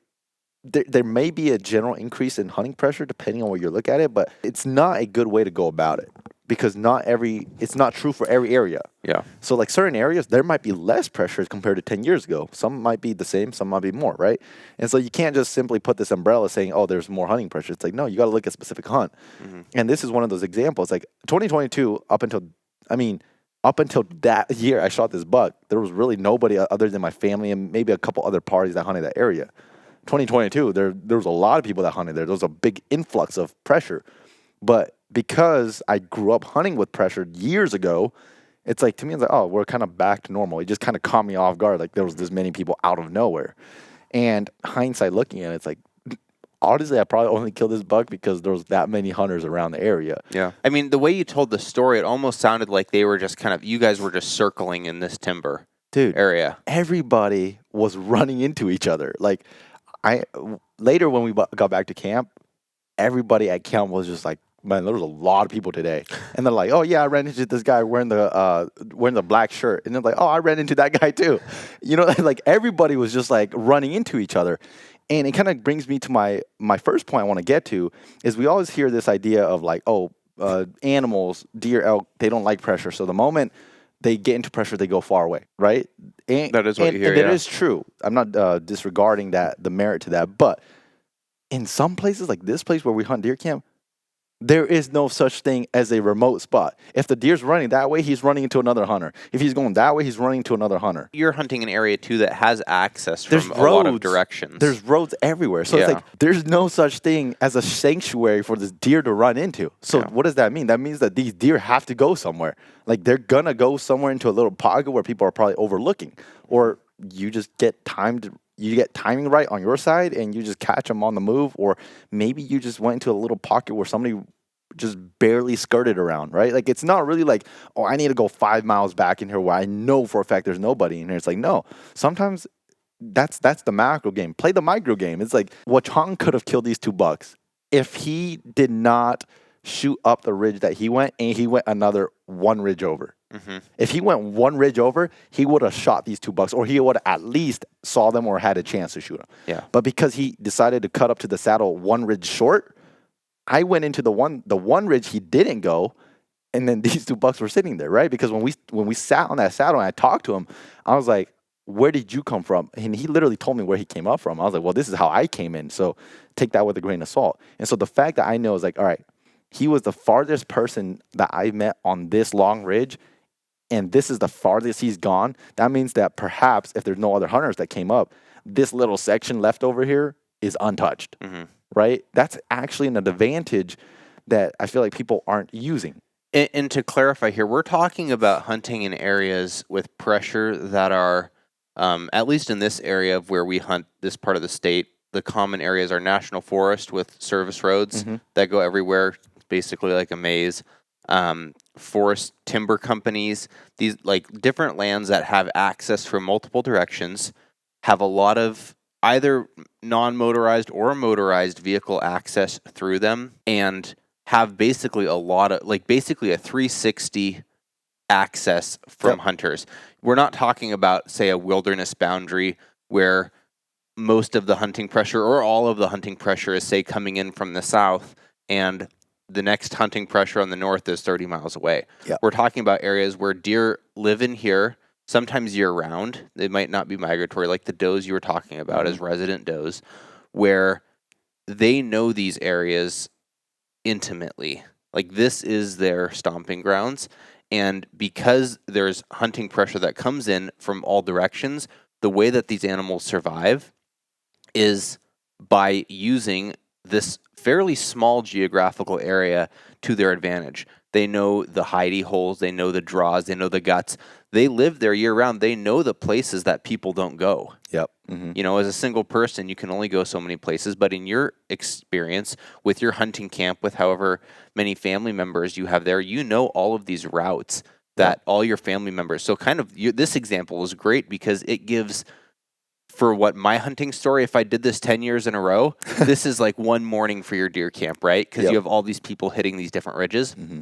there may be a general increase in hunting pressure depending on where you look at it, but it's not a good way to go about it because it's not true for every area. Yeah. So like certain areas, there might be less pressure compared to 10 years ago. Some might be the same, some might be more, right? And so you can't just simply put this umbrella saying, oh, there's more hunting pressure. It's like, no, you got to look at specific hunt. And this is one of those examples. Like 2022, up until that year I shot this buck, there was really nobody other than my family and maybe a couple other parties that hunted that area. 2022, there was a lot of people that hunted there. There was a big influx of pressure. But because I grew up hunting with pressure years ago, it's like, to me, it's like, oh, we're kind of back to normal. It just kind of caught me off guard. Like there was this many people out of nowhere. And hindsight looking at it, it's like, honestly, I probably only killed this buck because there was that many hunters around the area. Yeah. I mean, the way you told the story, it almost sounded like they were just you guys were just circling in this timber area. Everybody was running into each other. Like, later when we got back to camp, everybody at camp was just like, man, there was a lot of people today. And they're like, oh, yeah, I ran into this guy wearing the black shirt. And they're like, oh, I ran into that guy too. Like everybody was just like running into each other. And it kind of brings me to my first point I want to get to is we always hear this idea of like, animals, deer, elk, they don't like pressure. So the moment they get into pressure, they go far away, right? That is what you hear, and that is true. I'm not disregarding the merit to that. But in some places, like this place where we hunt deer camp, there is no such thing as a remote spot. If the deer's running that way, he's running into another hunter. If he's going that way, he's running into another hunter. You're hunting an area, too, that has access from a lot of directions. There's roads everywhere. So it's like there's no such thing as a sanctuary for this deer to run into. So what does that mean? That means that these deer have to go somewhere. Like they're going to go somewhere into a little pocket where people are probably overlooking. Or you just get timing right on your side and you just catch them on the move, or maybe you just went into a little pocket where somebody just barely skirted around, right? Like it's not really like, oh, I need to go 5 miles back in here where I know for a fact there's nobody in here. It's like, no, sometimes that's the macro game. Play the micro game. It's like Wachong could have killed these 2 bucks if he did not shoot up the ridge that he went, and he went another 1 ridge over. Mm-hmm. If he went 1 ridge over, he would have shot these 2 bucks, or he would have at least saw them or had a chance to shoot them. Yeah. But because he decided to cut up to the saddle 1 ridge short, I went into the one ridge he didn't go, and then these 2 bucks were sitting there, right? Because when we sat on that saddle and I talked to him, I was like, where did you come from? And he literally told me where he came up from. I was like, well, this is how I came in, so take that with a grain of salt. And so the fact that I know is like, all right, he was the farthest person that I met on this long ridge, and this is the farthest he's gone. That means that perhaps if there's no other hunters that came up, this little section left over here is untouched, right? That's actually an advantage that I feel like people aren't using. And to clarify here, we're talking about hunting in areas with pressure that are, at least in this area of where we hunt this part of the state, the common areas are national forest with service roads that go everywhere, basically like a maze. Forest timber companies, these like different lands that have access from multiple directions, have a lot of either non-motorized or motorized vehicle access through them, and have basically basically a 360 access from hunters. We're not talking about, say, a wilderness boundary where most of the hunting pressure or all of the hunting pressure is, say, coming in from the south, and the next hunting pressure on the north is 30 miles away. Yep. We're talking about areas where deer live in here, sometimes year-round. They might not be migratory, like the does you were talking about as resident does, where they know these areas intimately. Like this is their stomping grounds. And because there's hunting pressure that comes in from all directions, the way that these animals survive is by using this fairly small geographical area to their advantage. They know the hidey holes, they know the draws, they know the guts. They live there year round. They know the places that people don't go. Yep. Mm-hmm. You know, as a single person, you can only go so many places. But in your experience with your hunting camp, with however many family members you have there, you know all of these routes that all your family members. So kind of this example is great because it gives, for what my hunting story, if I did this 10 years in a row, this is like one morning for your deer camp, right? Because you have all these people hitting these different ridges. Mm-hmm.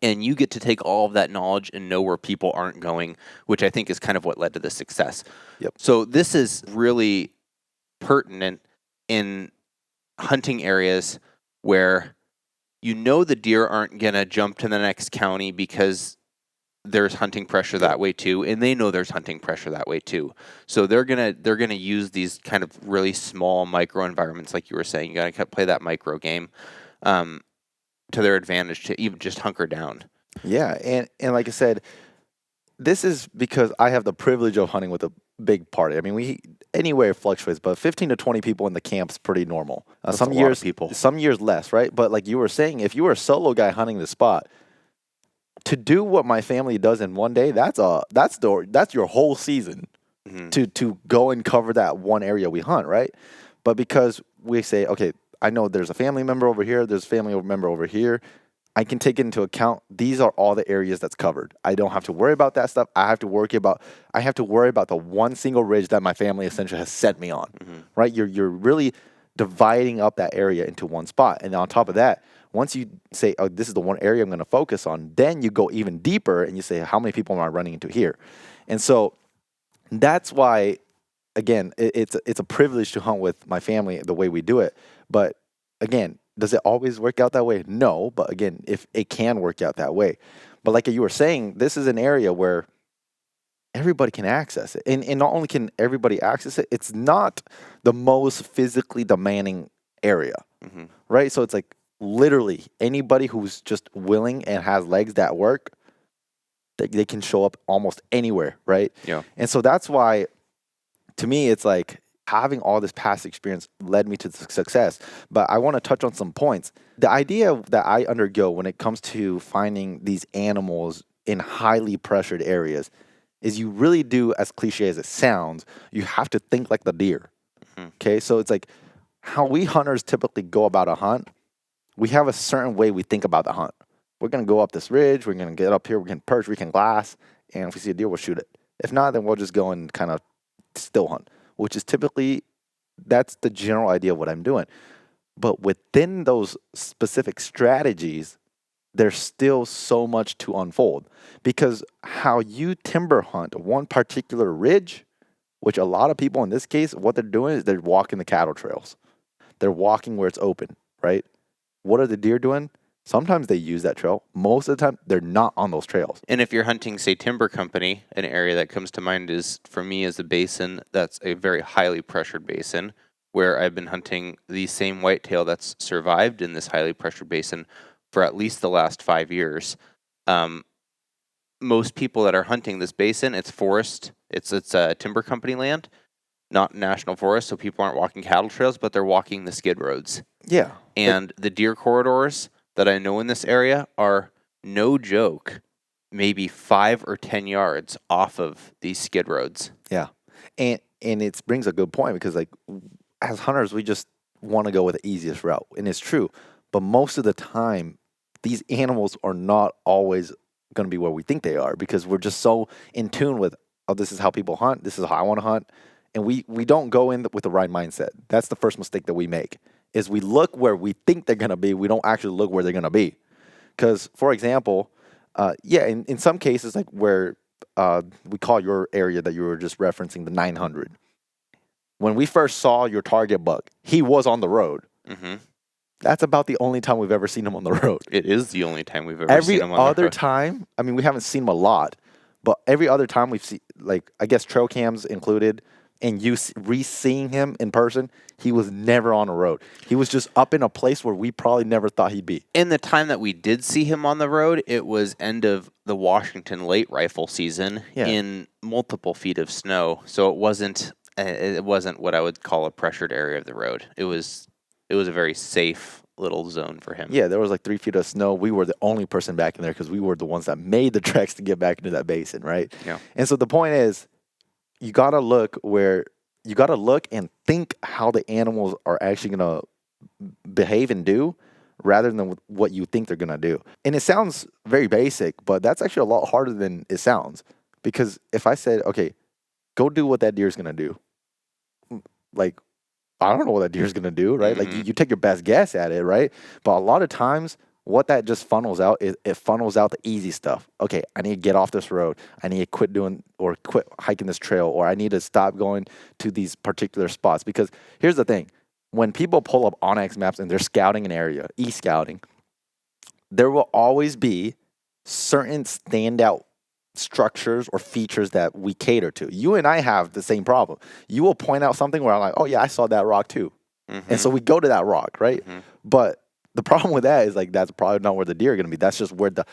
And you get to take all of that knowledge and know where people aren't going, which I think is kind of what led to the success. Yep. So this is really pertinent in hunting areas where you know the deer aren't going to jump to the next county because there's hunting pressure that way too, and they know there's hunting pressure that way too. So they're gonna use these kind of really small micro environments, like you were saying. You gotta play that micro game to their advantage to even just hunker down. Yeah, and like I said, this is because I have the privilege of hunting with a big party. I mean, anywhere it fluctuates, but 15 to 20 people in the camp's pretty normal. Some years, some years less, right? But like you were saying, if you were a solo guy hunting the spot, to do what my family does in one day, that's your whole season. Mm-hmm. To go and cover that one area we hunt, right? But because we say, okay, I know there's a family member over here, there's a family member over here. I can take it into account. These are all the areas that's covered. I don't have to worry about that stuff. I have to worry about the one single ridge that my family essentially has set me on. Right? You're really dividing up that area into one spot. And on top of that, once you say, oh, this is the one area I'm going to focus on, then you go even deeper and you say, how many people am I running into here? And so that's why, again, it's a privilege to hunt with my family the way we do it. But again, does it always work out that way? No, but again, if it can work out that way. But like you were saying, this is an area where everybody can access it. And not only can everybody access it, it's not the most physically demanding area, right? So it's like literally anybody who's just willing and has legs that work, they can show up almost anywhere, right? Yeah. And so that's why, to me, it's like, having all this past experience led me to success. But I want to touch on some points. The idea that I undergo when it comes to finding these animals in highly pressured areas is you really do, as cliche as it sounds, you have to think like the deer. Okay, so it's like how we hunters typically go about a hunt. We have a certain way we think about the hunt. We're going to go up this ridge. We're going to get up here. We can perch. We can glass. And if we see a deer, we'll shoot it. If not, then we'll just go and kind of still hunt, which is typically, that's the general idea of what I'm doing. But within those specific strategies, there's still so much to unfold. Because how you timber hunt one particular ridge, which a lot of people in this case, what they're doing is they're walking the cattle trails. They're walking where it's open, right? What are the deer doing? Sometimes they use that trail. Most of the time, they're not on those trails. And if you're hunting, say, timber company, an area that comes to mind is, for me, is a basin that's a very highly pressured basin, where I've been hunting the same whitetail that's survived in this highly pressured basin for at least the last 5 years. Most people that are hunting this basin, it's forest, it's timber company land, not national forest, so people aren't walking cattle trails, but they're walking the skid roads. Yeah. And the deer corridors that I know in this area are, no joke, maybe 5 or 10 yards off of these skid roads. Yeah. And it brings a good point, because like as hunters, we just want to go with the easiest route. And it's true. But most of the time, these animals are not always going to be where we think they are, because we're just so in tune with, oh, this is how people hunt. This is how I want to hunt. And we don't go in with the right mindset. That's the first mistake that we make, is we look where we think they're going to be. We don't actually look where they're going to be. Because, for example, in some cases, like where we call your area that you were just referencing, the 900. When we first saw your target buck, he was on the road. Mm-hmm. That's about the only time we've ever seen him on the road. It is the only time we've ever seen him on the road. Every other time, I mean, we haven't seen him a lot, but every other time we've seen, like, I guess trail cams included, and you re-seeing him in person, he was never on the road. He was just up in a place where we probably never thought he'd be. In the time that we did see him on the road, it was end of the Washington late rifle season in multiple feet of snow. So it wasn't what I would call a pressured area of the road. It was a very safe little zone for him. Yeah, there was like 3 feet of snow. We were the only person back in there because we were the ones that made the treks to get back into that basin, right? Yeah. And so the point is, you gotta look and think how the animals are actually gonna behave and do, rather than what you think they're gonna do. And it sounds very basic, but that's actually a lot harder than it sounds. Because if I said, okay, go do what that deer's gonna do, like, I don't know what that deer's gonna do, right? Mm-hmm. Like, you take your best guess at it, right? But a lot of times, what that just funnels out is it funnels out the easy stuff. Okay, I need to get off this road. I need to quit hiking this trail, or I need to stop going to these particular spots. Because here's the thing. When people pull up Onyx maps and they're scouting an area, e-scouting, there will always be certain standout structures or features that we cater to. You and I have the same problem. You will point out something where I'm like, oh yeah, I saw that rock too. Mm-hmm. And so we go to that rock, right? Mm-hmm. But the problem with that is, like, that's probably not where the deer are going to be. That's just where the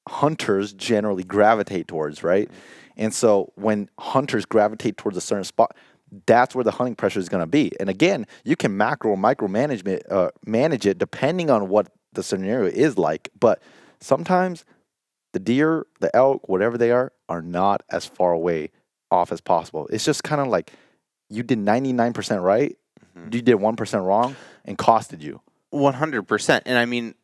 hunters generally gravitate towards, right? And so when hunters gravitate towards a certain spot, that's where the hunting pressure is going to be. And again, you can macro or micro manage it depending on what the scenario is like. But sometimes the deer, the elk, whatever they are not as far away off as possible. It's just kind of like you did 99% right, You did 1% wrong and costed you. 100%. And I mean,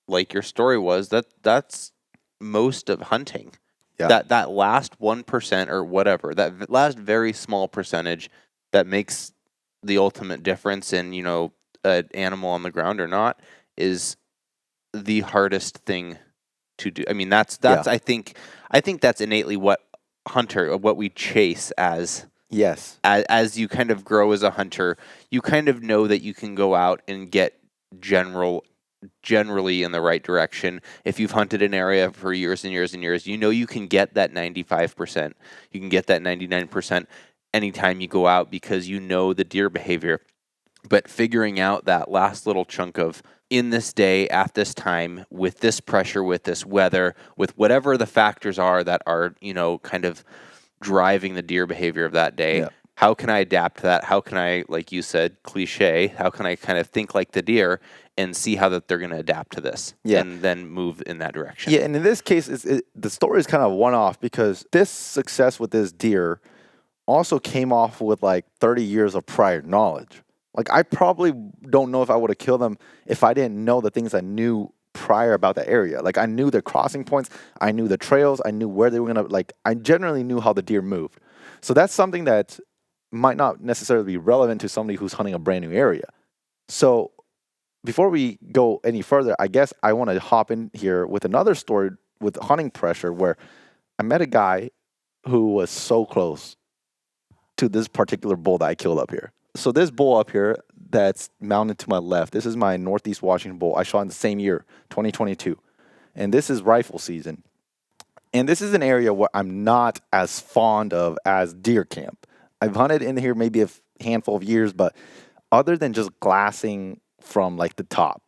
like your story was, that's most of hunting. Yeah. That last 1% or whatever, that last very small percentage that makes the ultimate difference in, an animal on the ground or not, is the hardest thing to do. I mean, that's Yeah. I think that's innately what we chase as. Yes. As you kind of grow as a hunter, you kind of know that you can go out and get generally in the right direction. If you've hunted an area for years and years and years, you can get that 95%. You can get that 99% anytime you go out because you know the deer behavior. But figuring out that last little chunk of in this day, at this time, with this pressure, with this weather, with whatever the factors are that are, kind of driving the deer behavior of that day. Yeah. How can I adapt to that? How can I, like you said, cliche, how can I kind of think like the deer and see how that they're going to adapt to this and then move in that direction? Yeah, and in this case, the story is kind of one-off because this success with this deer also came off with like 30 years of prior knowledge. Like, I probably don't know if I would have killed them if I didn't know the things I knew prior about the area. Like, I knew their crossing points, I knew the trails, I knew where they were going to, like, I generally knew how the deer moved. So that's something that might not necessarily be relevant to somebody who's hunting a brand new area. So before we go any further, I guess I want to hop in here with another story with hunting pressure where I met a guy who was so close to this particular bull that I killed up here. So this bull up here that's mounted to my left, this is my Northeast Washington bull I shot in the same year, 2022. And this is rifle season. And this is an area where I'm not as fond of as deer camp. I've hunted in here maybe a handful of years, but other than just glassing from like the top,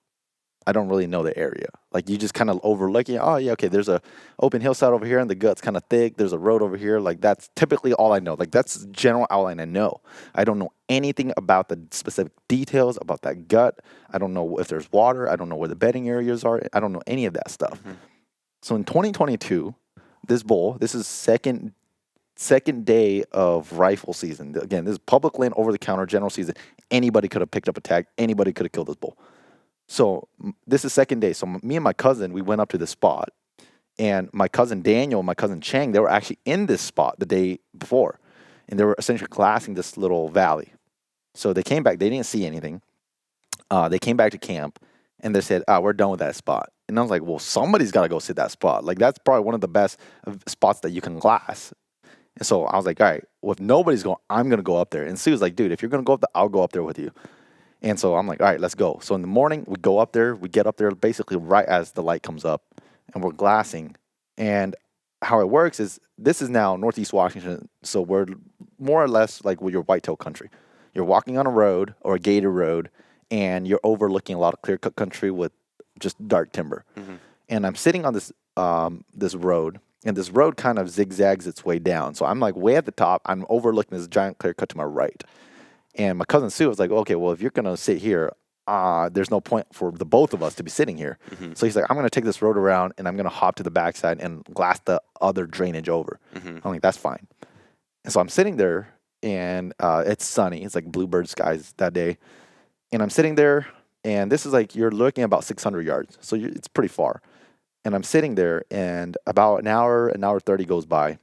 I don't really know the area. Like, you just kind of overlooking, oh yeah, okay, there's a open hillside over here and the gut's kind of thick. There's a road over here. Like, that's typically all I know. Like, that's the general outline I know. I don't know anything about the specific details about that gut. I don't know if there's water. I don't know where the bedding areas are. I don't know any of that stuff. Mm-hmm. So in 2022, this bull, this is second day of rifle season. Again, this is public land, over-the-counter, general season. Anybody could have picked up a tag. Anybody could have killed this bull. So this is second day. So me and my cousin, we went up to this spot. And my cousin Daniel and my cousin Chang, they were actually in this spot the day before. And they were essentially glassing this little valley. So they came back. They didn't see anything. They came back to camp. And they said, we're done with that spot. And I was like, well, somebody's got to go sit that spot. Like, that's probably one of the best spots that you can glass. And so I was like, all right, well, if nobody's going, I'm going to go up there. And Sue was like, dude, if you're going to go up there, I'll go up there with you. And so I'm like, all right, let's go. So in the morning, we go up there. We get up there basically right as the light comes up. And we're glassing. And how it works is, this is now Northeast Washington. So we're more or less like with your whitetail country. You're walking on a road or a gated road. And you're overlooking a lot of clear-cut country with just dark timber. Mm-hmm. And I'm sitting on this this road. And this road kind of zigzags its way down. So I'm like way at the top. I'm overlooking this giant clear cut to my right. And my cousin Sue was like, okay, well, if you're going to sit here, there's no point for the both of us to be sitting here. Mm-hmm. So he's like, I'm going to take this road around and I'm going to hop to the backside and glass the other drainage over. Mm-hmm. I'm like, that's fine. And so I'm sitting there and it's sunny. It's like bluebird skies that day. And I'm sitting there and this is like, you're looking about 600 yards. So it's pretty far. And I'm sitting there, and about an hour 30 goes by.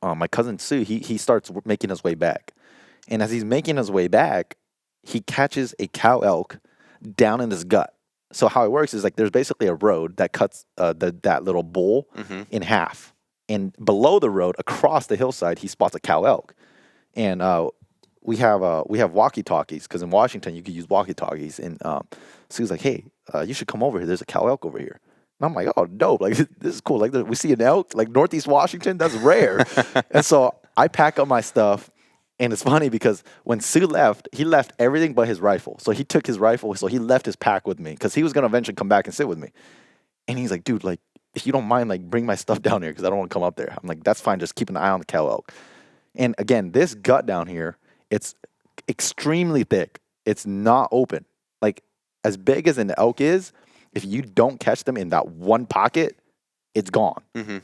My cousin Sue, he starts making his way back. And as he's making his way back, he catches a cow elk down in his gut. So how it works is like there's basically a road that cuts that little bull mm-hmm. in half. And below the road, across the hillside, he spots a cow elk. And we have walkie-talkies, because in Washington, you could use walkie-talkies. And Sue's like, hey, you should come over here. There's a cow elk over here. And I'm like, oh, dope. Like, this is cool. Like, we see an elk, like Northeast Washington. That's rare. And so I pack up my stuff. And it's funny because when Sue left, he left everything but his rifle. So he took his rifle. So he left his pack with me because he was going to eventually come back and sit with me. And he's like, dude, like, if you don't mind, like, bring my stuff down here because I don't want to come up there. I'm like, that's fine. Just keep an eye on the cow elk. And again, this gut down here, it's extremely thick. It's not open. Like, as big as an elk is, if you don't catch them in that one pocket, it's gone. Mm-hmm.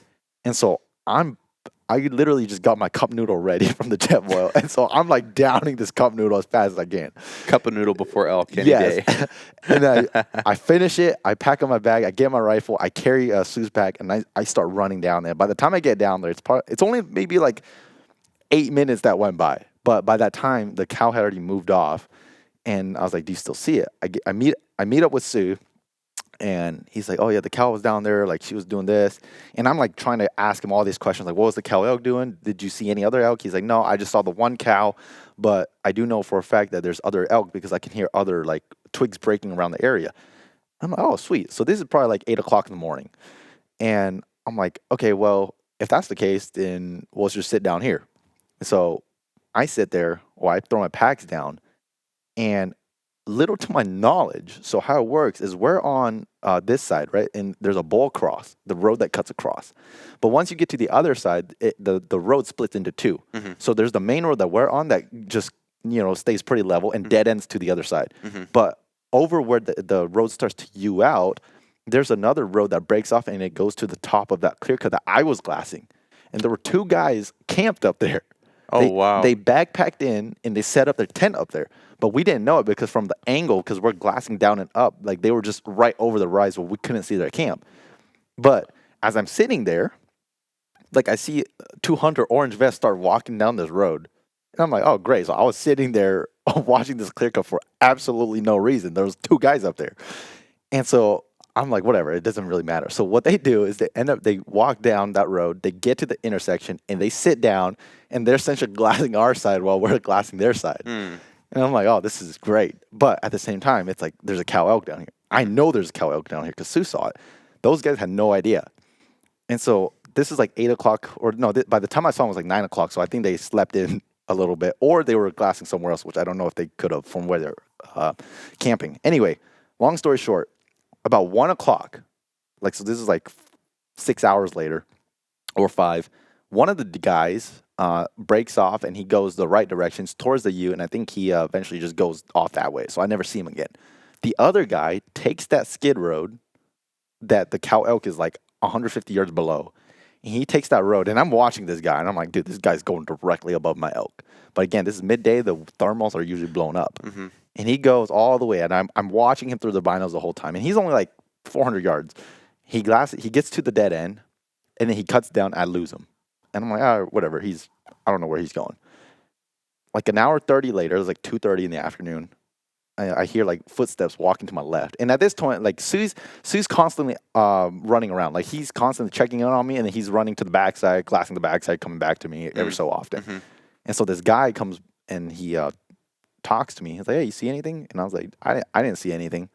And so I I literally just got my cup noodle ready from the jet boil. And so I'm like downing this cup noodle as fast as I can. Cup of noodle before elk any day. And I finish it. I pack up my bag. I get my rifle. I carry Sue's pack, and I start running down there. By the time I get down there, it's only maybe like 8 minutes that went by. But by that time, the cow had already moved off. And I was like, do you still see it? I meet up with Sue. And he's like, oh, yeah, the cow was down there. Like, she was doing this. And I'm, like, trying to ask him all these questions. Like, what was the cow elk doing? Did you see any other elk? He's like, no, I just saw the one cow. But I do know for a fact that there's other elk because I can hear other, like, twigs breaking around the area. I'm like, oh, sweet. So this is probably, like, 8 o'clock in the morning. And I'm like, okay, well, if that's the case, then we'll just sit down here. So I sit there, or I throw my packs down. And little to my knowledge, so how it works is we're on this side, right? And there's a bowl cross, the road that cuts across. But once you get to the other side, the road splits into two. Mm-hmm. So there's the main road that we're on that just, stays pretty level and dead ends to the other side. Mm-hmm. But over where the road starts to U out, there's another road that breaks off and it goes to the top of that clear cut that I was glassing. And there were two guys camped up there. Oh, wow. They backpacked in and they set up their tent up there. But we didn't know it because from the angle, because we're glassing down and up, like they were just right over the rise where we couldn't see their camp. But as I'm sitting there, like I see two hunter orange vests start walking down this road. And I'm like, oh, great. So I was sitting there watching this clear cut for absolutely no reason. There was two guys up there. And so I'm like, whatever, it doesn't really matter. So what they do is they walk down that road, they get to the intersection, and they sit down, and they're essentially glassing our side while we're glassing their side. Mm. And I'm like, oh, this is great. But at the same time, it's like, there's a cow elk down here. I know there's a cow elk down here because Sue saw it. Those guys had no idea. And so this is like 8 o'clock, or no, by the time I saw them, it was like 9 o'clock. So I think they slept in a little bit, or they were glassing somewhere else, which I don't know if they could have from where they're camping. Anyway, long story short, about 1 o'clock, like, so this is like 6 hours later or 5, one of the guys breaks off and he goes the right directions towards the U, and I think he eventually just goes off that way. So I never see him again. The other guy takes that skid road that the cow elk is like 150 yards below. And he takes that road, and I'm watching this guy, and I'm like, dude, this guy's going directly above my elk. But again, this is midday. The thermals are usually blown up. Mm-hmm. And he goes all the way, and I'm watching him through the binos the whole time. And he's only like 400 yards. He gets to the dead end, and then he cuts down. I lose him. And I'm like, whatever. I don't know where he's going. Like an hour 30 later, it was like 2:30 in the afternoon. I hear like footsteps walking to my left. And at this point, like Sue's constantly running around. Like he's constantly checking in on me, and then he's running to the backside, glassing the backside, coming back to me every so often. Mm-hmm. And so this guy comes and he talks to me. He's like, hey, you see anything? And I was like, I didn't see anything.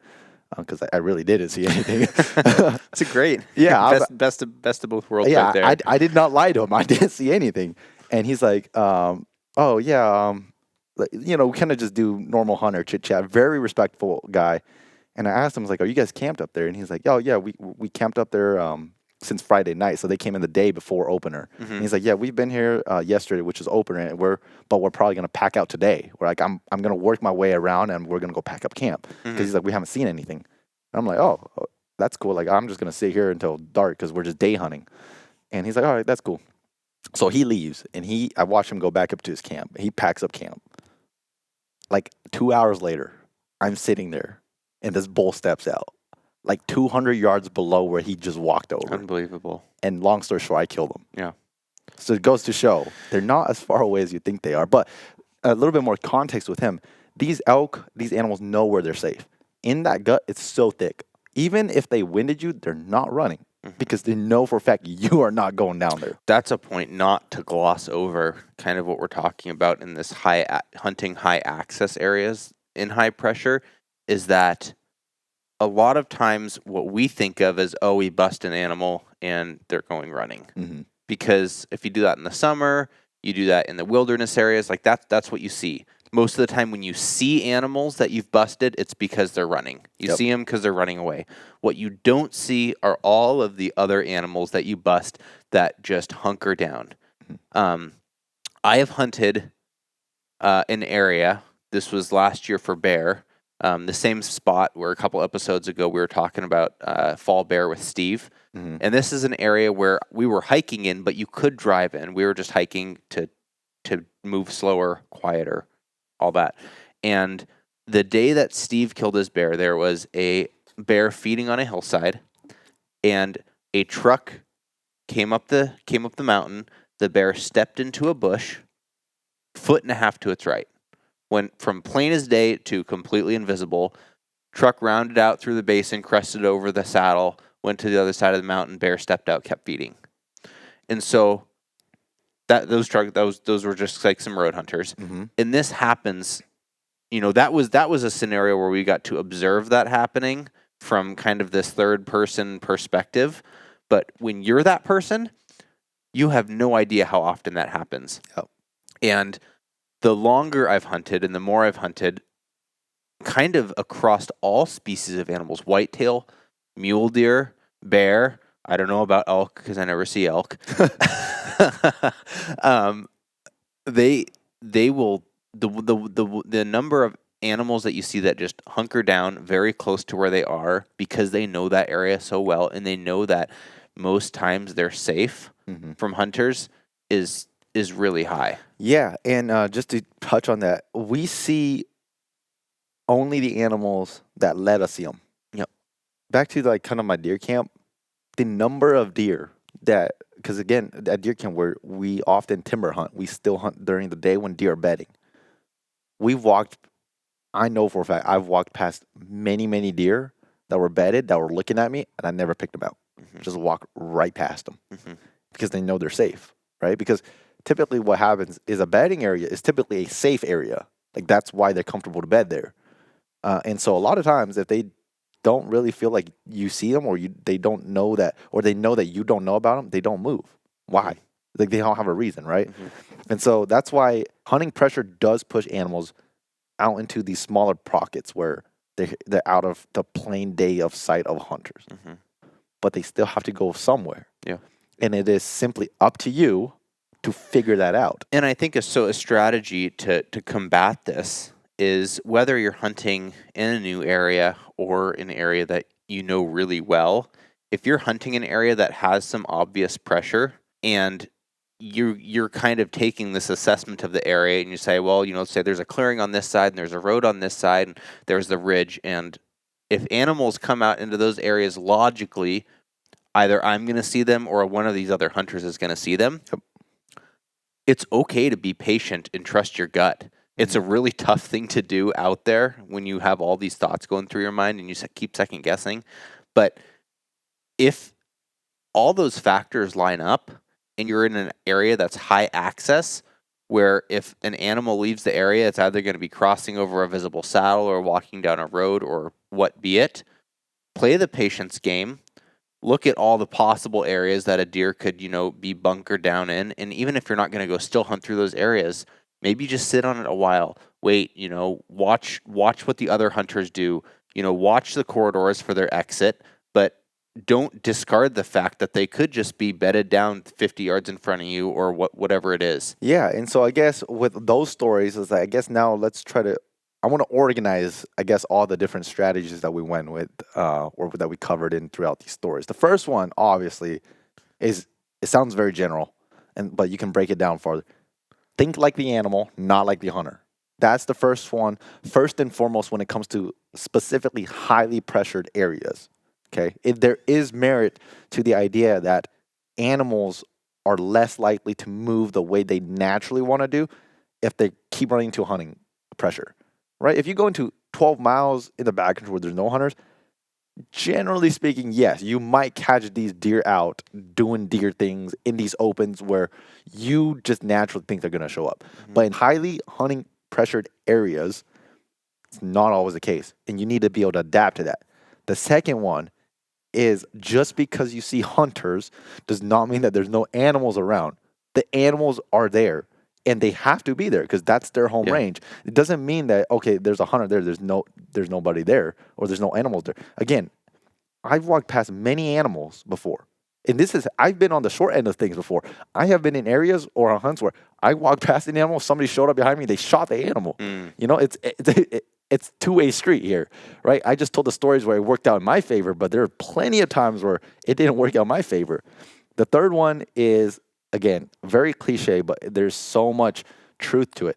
Because I really didn't see anything. That's a great. Yeah. Best of both worlds right there. I did not lie to him. I didn't see anything. And he's like, oh, yeah, we kind of just do normal hunter chit chat. Very respectful guy. And I asked him, I was like, are you guys camped up there? And he's like, oh, yeah, we camped up there since Friday night. So they came in the day before opener. Mm-hmm. And he's like, yeah, we've been here yesterday, which is opener. And we're probably going to pack out today. We're like, I'm going to work my way around and we're going to go pack up camp. Because he's like, we haven't seen anything. And I'm like, oh, that's cool. Like, I'm just going to sit here until dark because we're just day hunting. And he's like, all right, that's cool. So he leaves, and I watch him go back up to his camp. He packs up camp. Like 2 hours later, I'm sitting there, and this bull steps out, like 200 yards below where he just walked over. Unbelievable. And long story short, I killed him. Yeah. So it goes to show they're not as far away as you think they are. But a little bit more context with him. These animals know where they're safe. In that gut, it's so thick. Even if they winded you, they're not running. Because they know for a fact you are not going down there. That's a point not to gloss over, kind of what we're talking about in this hunting high access areas in high pressure, is that a lot of times what we think of as, oh, we bust an animal and they're going running. Mm-hmm. Because if you do that in the summer, you do that in the wilderness areas, like that's what you see. Most of the time when you see animals that you've busted, it's because they're running. You see them because they're running away. What you don't see are all of the other animals that you bust that just hunker down. Mm-hmm. I have hunted an area, this was last year for bear, The same spot where a couple episodes ago we were talking about fall bear with Steve. And this is an area where we were hiking in, but you could drive in. We were just hiking to move slower, quieter, all that. And the day that Steve killed his bear, there was a bear feeding on a hillside, and a truck came up the mountain. The bear stepped into a bush, 1.5 feet to its right. Went from plain as day to completely invisible. Truck rounded out through the basin, crested over the saddle, went to the other side of the mountain. Bear stepped out, kept feeding. And so those were just like some road hunters. And this happens, that was a scenario where we got to observe that happening from kind of this third person perspective. But when you're that person, you have no idea how often that happens. Yep. And the longer I've hunted and the more I've hunted, kind of across all species of animals, whitetail, mule deer, bear. I don't know about elk because I never see elk. They will, the number of animals that you see that just hunker down very close to where they are because they know that area so well, and they know that most times they're safe from hunters is really high. Yeah, and just to touch on that, we see only the animals that let us see them. Yep. Back to like kind of my deer camp, the number of deer that, because again, at deer camp where we often timber hunt, we still hunt during the day when deer are bedding. I know for a fact, I've walked past many deer that were bedded, that were looking at me, and I never picked them out. Just walk right past them because they know they're safe, right? Because typically what happens is a bedding area is typically a safe area. Like that's why they're comfortable to bed there. And so a lot of times if they don't really feel like you see them or they don't know that, or they know that you don't know about them, they don't move. Why? Like they don't have a reason, right? And so that's why hunting pressure does push animals out into these smaller pockets where they're out of the plain day of sight of hunters. But they still have to go somewhere. Yeah. And it is simply up to you to figure that out. And I think a strategy to combat this is whether you're hunting in a new area or an area that you know really well. If you're hunting an area that has some obvious pressure and you're kind of taking this assessment of the area and you say, well, say there's a clearing on this side and there's a road on this side and there's the ridge, and if animals come out into those areas logically, either I'm going to see them or one of these other hunters is going to see them. Yep. It's okay to be patient and trust your gut. It's a really tough thing to do out there when you have all these thoughts going through your mind and you keep second guessing. But if all those factors line up and you're in an area that's high access, where if an animal leaves the area, it's either going to be crossing over a visible saddle or walking down a road or what be it, play the patience game. Look at all the possible areas that a deer could, be bunkered down in. And even if you're not going to go still hunt through those areas, maybe just sit on it a while. Wait, watch what the other hunters do. Watch the corridors for their exit, but don't discard the fact that they could just be bedded down 50 yards in front of you or whatever it is. Yeah, and so I guess with those stories, is I guess now let's try to, I want to organize, I guess, all the different strategies that we went with or that we covered in throughout these stories. The first one, obviously, it sounds very general, but you can break it down farther. Think like the animal, not like the hunter. That's the first one, first and foremost when it comes to specifically highly pressured areas. Okay, there is merit to the idea that animals are less likely to move the way they naturally want to do if they keep running into hunting pressure, right? If you go into 12 miles in the backcountry where there's no hunters, generally speaking, yes, you might catch these deer out doing deer things in these opens where you just naturally think they're going to show up. But in highly hunting pressured areas, it's not always the case, and you need to be able to adapt to that. The second one is just because you see hunters does not mean that there's no animals around. The animals are there and they have to be there because that's their home range. It doesn't mean that, okay, there's a hunter there, there's nobody there or there's no animals there. Again, I've walked past many animals before. And I've been on the short end of things before. I have been in areas or on hunts where I walked past an animal, somebody showed up behind me, they shot the animal. it's two-way street here, right? I just told the stories where it worked out in my favor, but there are plenty of times where it didn't work out in my favor. The third one is, again, very cliche, but there's so much truth to it.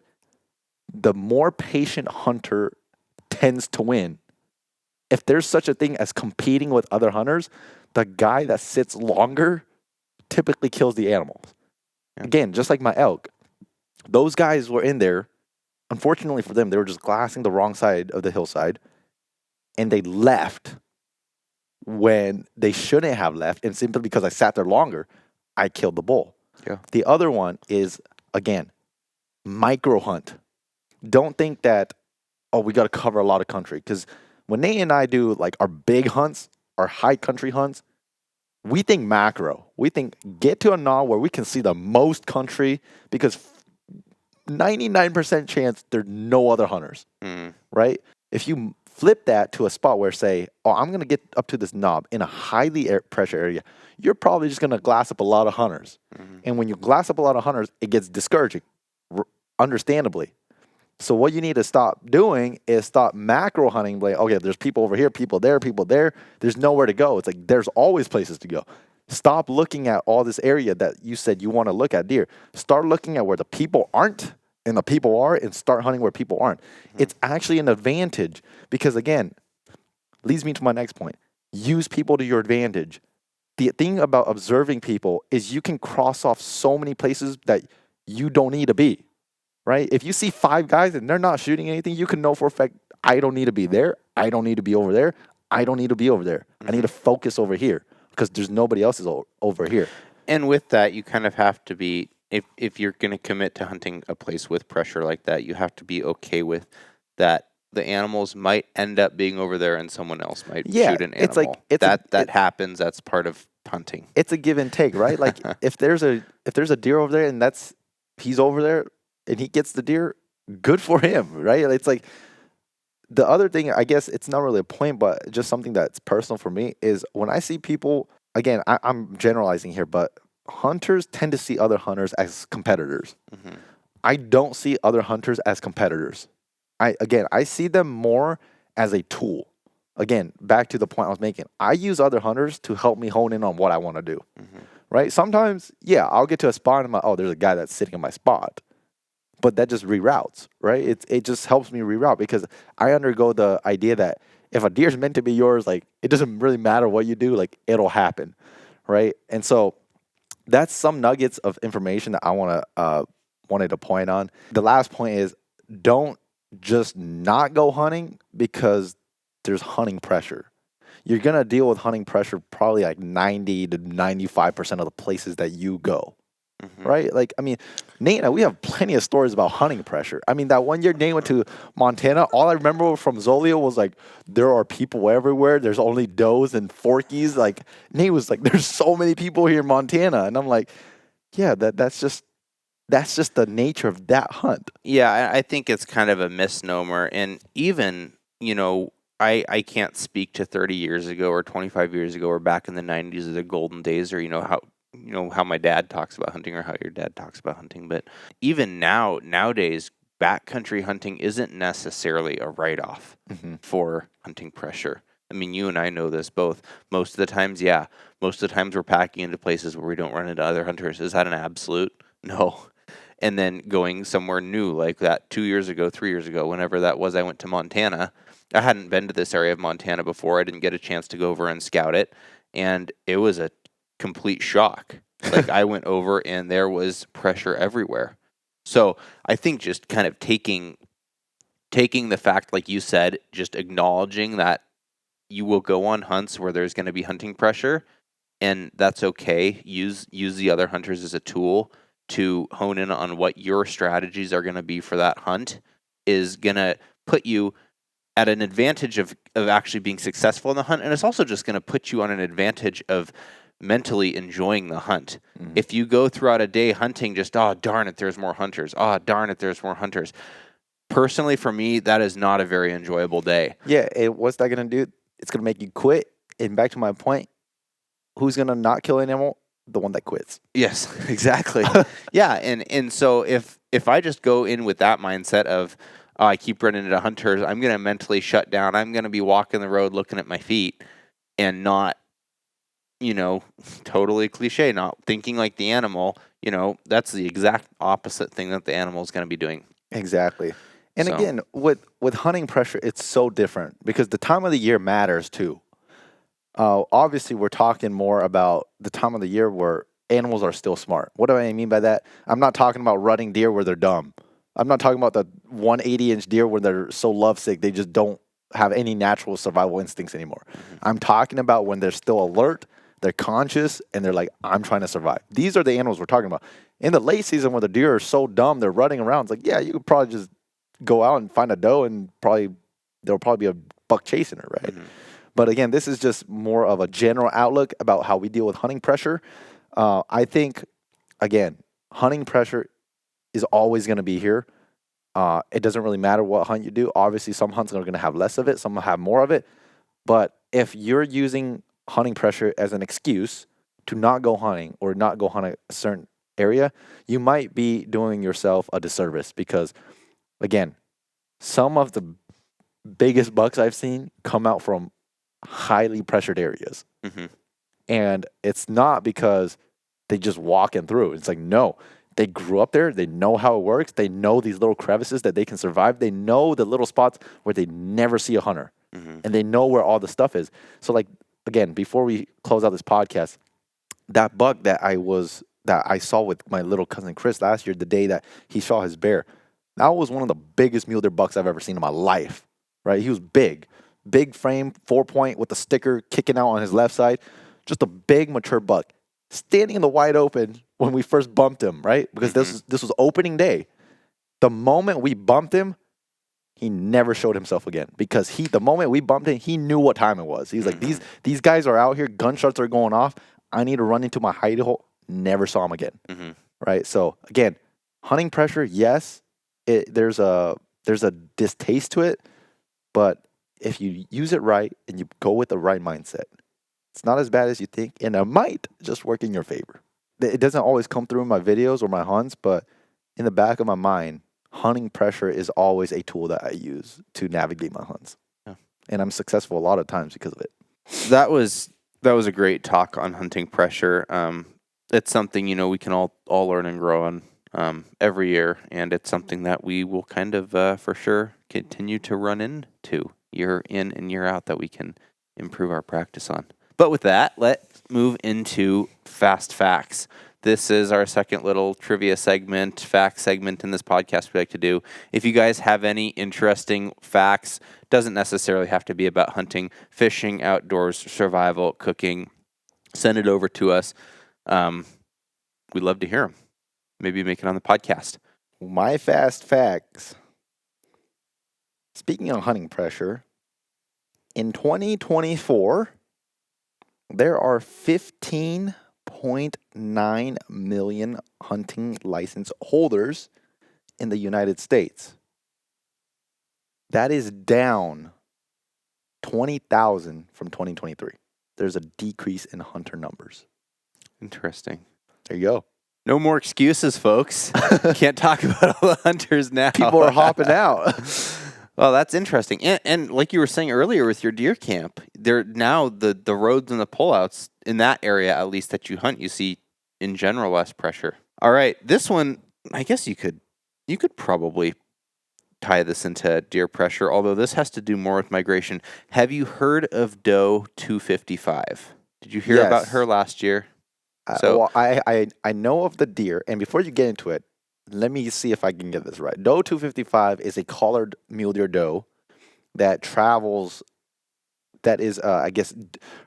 The more patient hunter tends to win. If there's such a thing as competing with other hunters, the guy that sits longer typically kills the animals. Yeah. Again, just like my elk, those guys were in there. Unfortunately for them, they were just glassing the wrong side of the hillside, and they left when they shouldn't have left. And simply because I sat there longer, I killed the bull. Yeah. The other one is, again, micro hunt. Don't think that, oh, we got to cover a lot of country. Because when Nate and I do like our big hunts, our high country hunts, we think macro. We think get to a knob where we can see the most country, because 99% chance there's no other hunters, right? If you flip that to a spot where, say, oh, I'm going to get up to this knob in a highly pressure area, you're probably just going to glass up a lot of hunters. And when you glass up a lot of hunters, it gets discouraging, understandably. So what you need to stop doing is stop macro hunting. Like, okay, there's people over here, people there, people there. There's nowhere to go. It's like there's always places to go. Stop looking at all this area that you said you want to look at deer. Start looking at where the people aren't and the people are, and start hunting where people aren't. It's actually an advantage because, again, leads me to my next point. Use people to your advantage. The thing about observing people is you can cross off so many places that you don't need to be, right? If you see 5 guys and they're not shooting anything, you can know for a fact, I don't need to be there. I don't need to be over there. I don't need to be over there. I need to focus over here because there's nobody else is over here. And with that, you kind of have to be, if you're going to commit to hunting a place with pressure like that, you have to be okay with that. The animals might end up being over there, and someone else might shoot an animal. That happens. That's part of hunting. It's a give and take, right? Like if there's a deer over there, and he's over there, and he gets the deer, good for him, right? It's like the other thing. I guess it's not really a point, but just something that's personal for me is when I see people. Again, I'm generalizing here, but hunters tend to see other hunters as competitors. I don't see other hunters as competitors. I see them more as a tool. Again, back to the point I was making. I use other hunters to help me hone in on what I want to do, right? Sometimes, yeah, I'll get to a spot and I'm like, oh, there's a guy that's sitting in my spot. But that just reroutes, right? It just helps me reroute because I undergo the idea that if a deer's meant to be yours, like, it doesn't really matter what you do, like, it'll happen, right? And so that's some nuggets of information that I wanted to point on. The last point is don't just not go hunting because there's hunting pressure. You're going to deal with hunting pressure probably like 90 to 95% of the places that you go, right? Like, I mean, Nate and I, we have plenty of stories about hunting pressure. I mean, that one year Nate went to Montana, all I remember from Zolio was like, there are people everywhere. There's only does and forkies. Like, Nate was like, there's so many people here in Montana. And I'm like, yeah, that's just the nature of that hunt. Yeah, I think it's kind of a misnomer. And even, I can't speak to 30 years ago or 25 years ago or back in the 90s of the golden days, or, how my dad talks about hunting or how your dad talks about hunting. But even nowadays, backcountry hunting isn't necessarily a write-off for hunting pressure. I mean, you and I know this both. Most of the times we're packing into places where we don't run into other hunters. Is that an absolute? No. And then going somewhere new like that 2 years ago, 3 years ago, whenever that was, I went to Montana. I hadn't been to this area of Montana before. I didn't get a chance to go over and scout it. And it was a complete shock. Like, I went over and there was pressure everywhere. So I think just kind of taking the fact, like you said, just acknowledging that you will go on hunts where there's going to be hunting pressure, and that's okay. Use the other hunters as a tool to hone in on what your strategies are going to be for that hunt is going to put you at an advantage of actually being successful in the hunt. And it's also just going to put you on an advantage of mentally enjoying the hunt. If you go throughout a day hunting just, oh, darn it, there's more hunters. Oh, darn it, there's more hunters. Personally, for me, that is not a very enjoyable day. Yeah, what's that going to do? It's going to make you quit. And back to my point, who's going to not kill an animal? The one that quits. Yes, exactly. Yeah, and so if I just go in with that mindset of, oh, I keep running into hunters, I'm going to mentally shut down. I'm going to be walking the road looking at my feet and not, totally cliche, not thinking like the animal. That's the exact opposite thing that the animal is going to be doing. Exactly. And So- again, with hunting pressure, it's so different because the time of the year matters too. Obviously, we're talking more about the time of the year where animals are still smart. What do I mean by that? I'm not talking about rutting deer where they're dumb. I'm not talking about the 180-inch deer where they're so lovesick they just don't have any natural survival instincts anymore. I'm talking about when they're still alert, they're conscious, and they're like, I'm trying to survive. These are the animals we're talking about. In the late season where the deer are so dumb, they're running around. It's like, yeah, you could probably just go out and find a doe and there'll probably be a buck chasing her, right? Mhm. But again, this is just more of a general outlook about how we deal with hunting pressure. I think, again, hunting pressure is always going to be here. It doesn't really matter what hunt you do. Obviously, some hunts are going to have less of it, some will have more of it. But if you're using hunting pressure as an excuse to not go hunting or not go hunt a certain area, you might be doing yourself a disservice because, again, some of the biggest bucks I've seen come out from highly pressured areas. Mhm. And it's not because they just walking through. It's like, no, they grew up there. They know how it works. They know these little crevices that they can survive. They know the little spots where they never see a hunter. Mhm. And they know where all the stuff is. So, like, again, before we close out this podcast, that buck that I saw with my little cousin Chris last year, the day that he saw his bear, that was one of the biggest mule deer bucks I've ever seen in my life. Right? He was big frame, 4-point with the sticker kicking out on his left side. Just a big, mature buck standing in the wide open when we first bumped him, right? Because this was opening day. The moment we bumped him, he never showed himself again because the moment we bumped him, he knew what time it was. He's like, these guys are out here, gunshots are going off. I need to run into my hidey hole. Never saw him again, right? So again, hunting pressure, yes, there's a distaste to it, but if you use it right and you go with the right mindset, it's not as bad as you think, and it might just work in your favor. It doesn't always come through in my videos or my hunts, but in the back of my mind, hunting pressure is always a tool that I use to navigate my hunts. Yeah. And I'm successful a lot of times because of it. That was a great talk on hunting pressure. It's something we can all learn and grow on every year, and it's something that we will kind of for sure continue to run into year in and year out that we can improve our practice on. But with that, let's move into fast facts. This is our second little trivia segment, fact segment in this podcast we like to do. If you guys have any interesting facts, doesn't necessarily have to be about hunting, fishing, outdoors, survival, cooking, send it over to us. We'd love to hear them. Maybe make it on the podcast. My fast facts. Speaking of hunting pressure, in 2024, there are 15.9 million hunting license holders in the United States. That is down 20,000 from 2023. There's a decrease in hunter numbers. Interesting. There you go. No more excuses, folks. Can't talk about all the hunters now. People are hopping out. Well, that's interesting. And like you were saying earlier with your deer camp, there now the roads and the pullouts in that area, at least that you hunt, you see in general less pressure. All right, this one, I guess you could probably tie this into deer pressure, although this has to do more with migration. Have you heard of doe 255? Did you hear Yes. about her last year? Well, I know of the deer, and before you get into it, let me see if I can get this right. Doe 255 is a collared mule deer doe that travels. That is, I guess,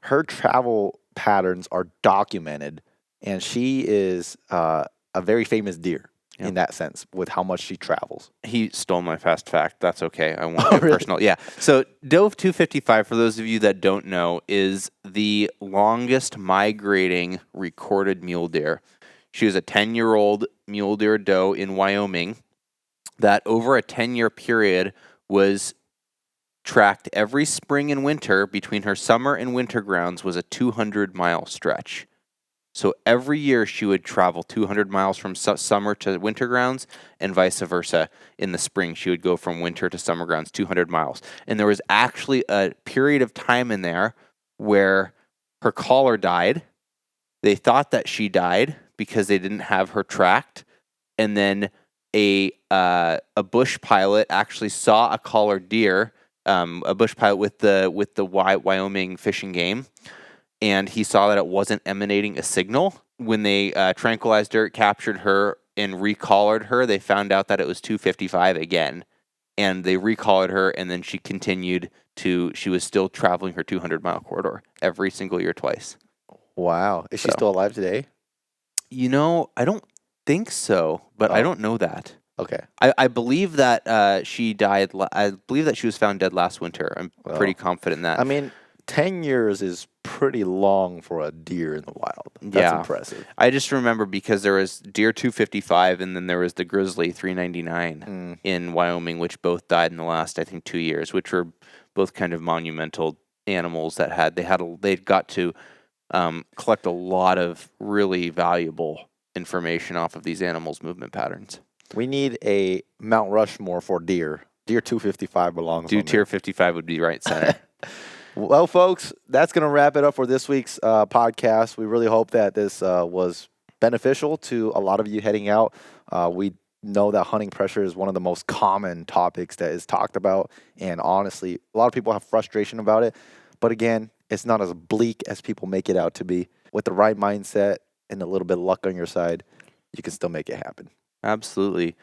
her travel patterns are documented, and she is a very famous deer in that sense with how much she travels. He stole my fast fact. That's okay. I won't Oh, get really? personal. Yeah. So doe 255, for those of you that don't know, is the longest migrating recorded mule deer. She was a 10-year-old mule deer doe in Wyoming that over a 10-year period was tracked every spring and winter between her summer and winter grounds was a 200-mile stretch. So every year she would travel 200 miles from summer to winter grounds and vice versa. In the spring, she would go from winter to summer grounds 200 miles. And there was actually a period of time in there where her collar died. They thought that she died because they didn't have her tracked. And then a bush pilot actually saw a collared deer, a bush pilot with the Wyoming Fish and Game, and he saw that it wasn't emanating a signal. When they tranquilized her, captured her, and recollared her, they found out that it was 255 again. And they recollared her, and then she continued she was still traveling her 200-mile corridor every single year twice. Wow. Is she still alive today? I don't think so, but I don't know that. Okay. I believe that she died. I believe that she was found dead last winter. I'm pretty confident in that. I mean, 10 years is pretty long for a deer in the wild. That's impressive. I just remember because there was deer 255 and then there was the grizzly 399 in Wyoming, which both died in the last, I think, 2 years, which were both kind of monumental animals that they'd got to collect a lot of really valuable information off of these animals' movement patterns. We need a Mount Rushmore for deer. Deer 255 belongs on there. Deer 55 would be right center. Well, folks, that's going to wrap it up for this week's podcast. We really hope that this was beneficial to a lot of you heading out. We know that hunting pressure is one of the most common topics that is talked about. And honestly, a lot of people have frustration about it. But again, it's not as bleak as people make it out to be. With the right mindset and a little bit of luck on your side, you can still make it happen. Absolutely.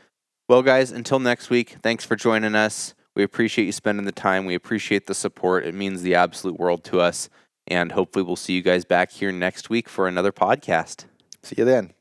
Well, guys, until next week, thanks for joining us. We appreciate you spending the time. We appreciate the support. It means the absolute world to us. And hopefully we'll see you guys back here next week for another podcast. See you then.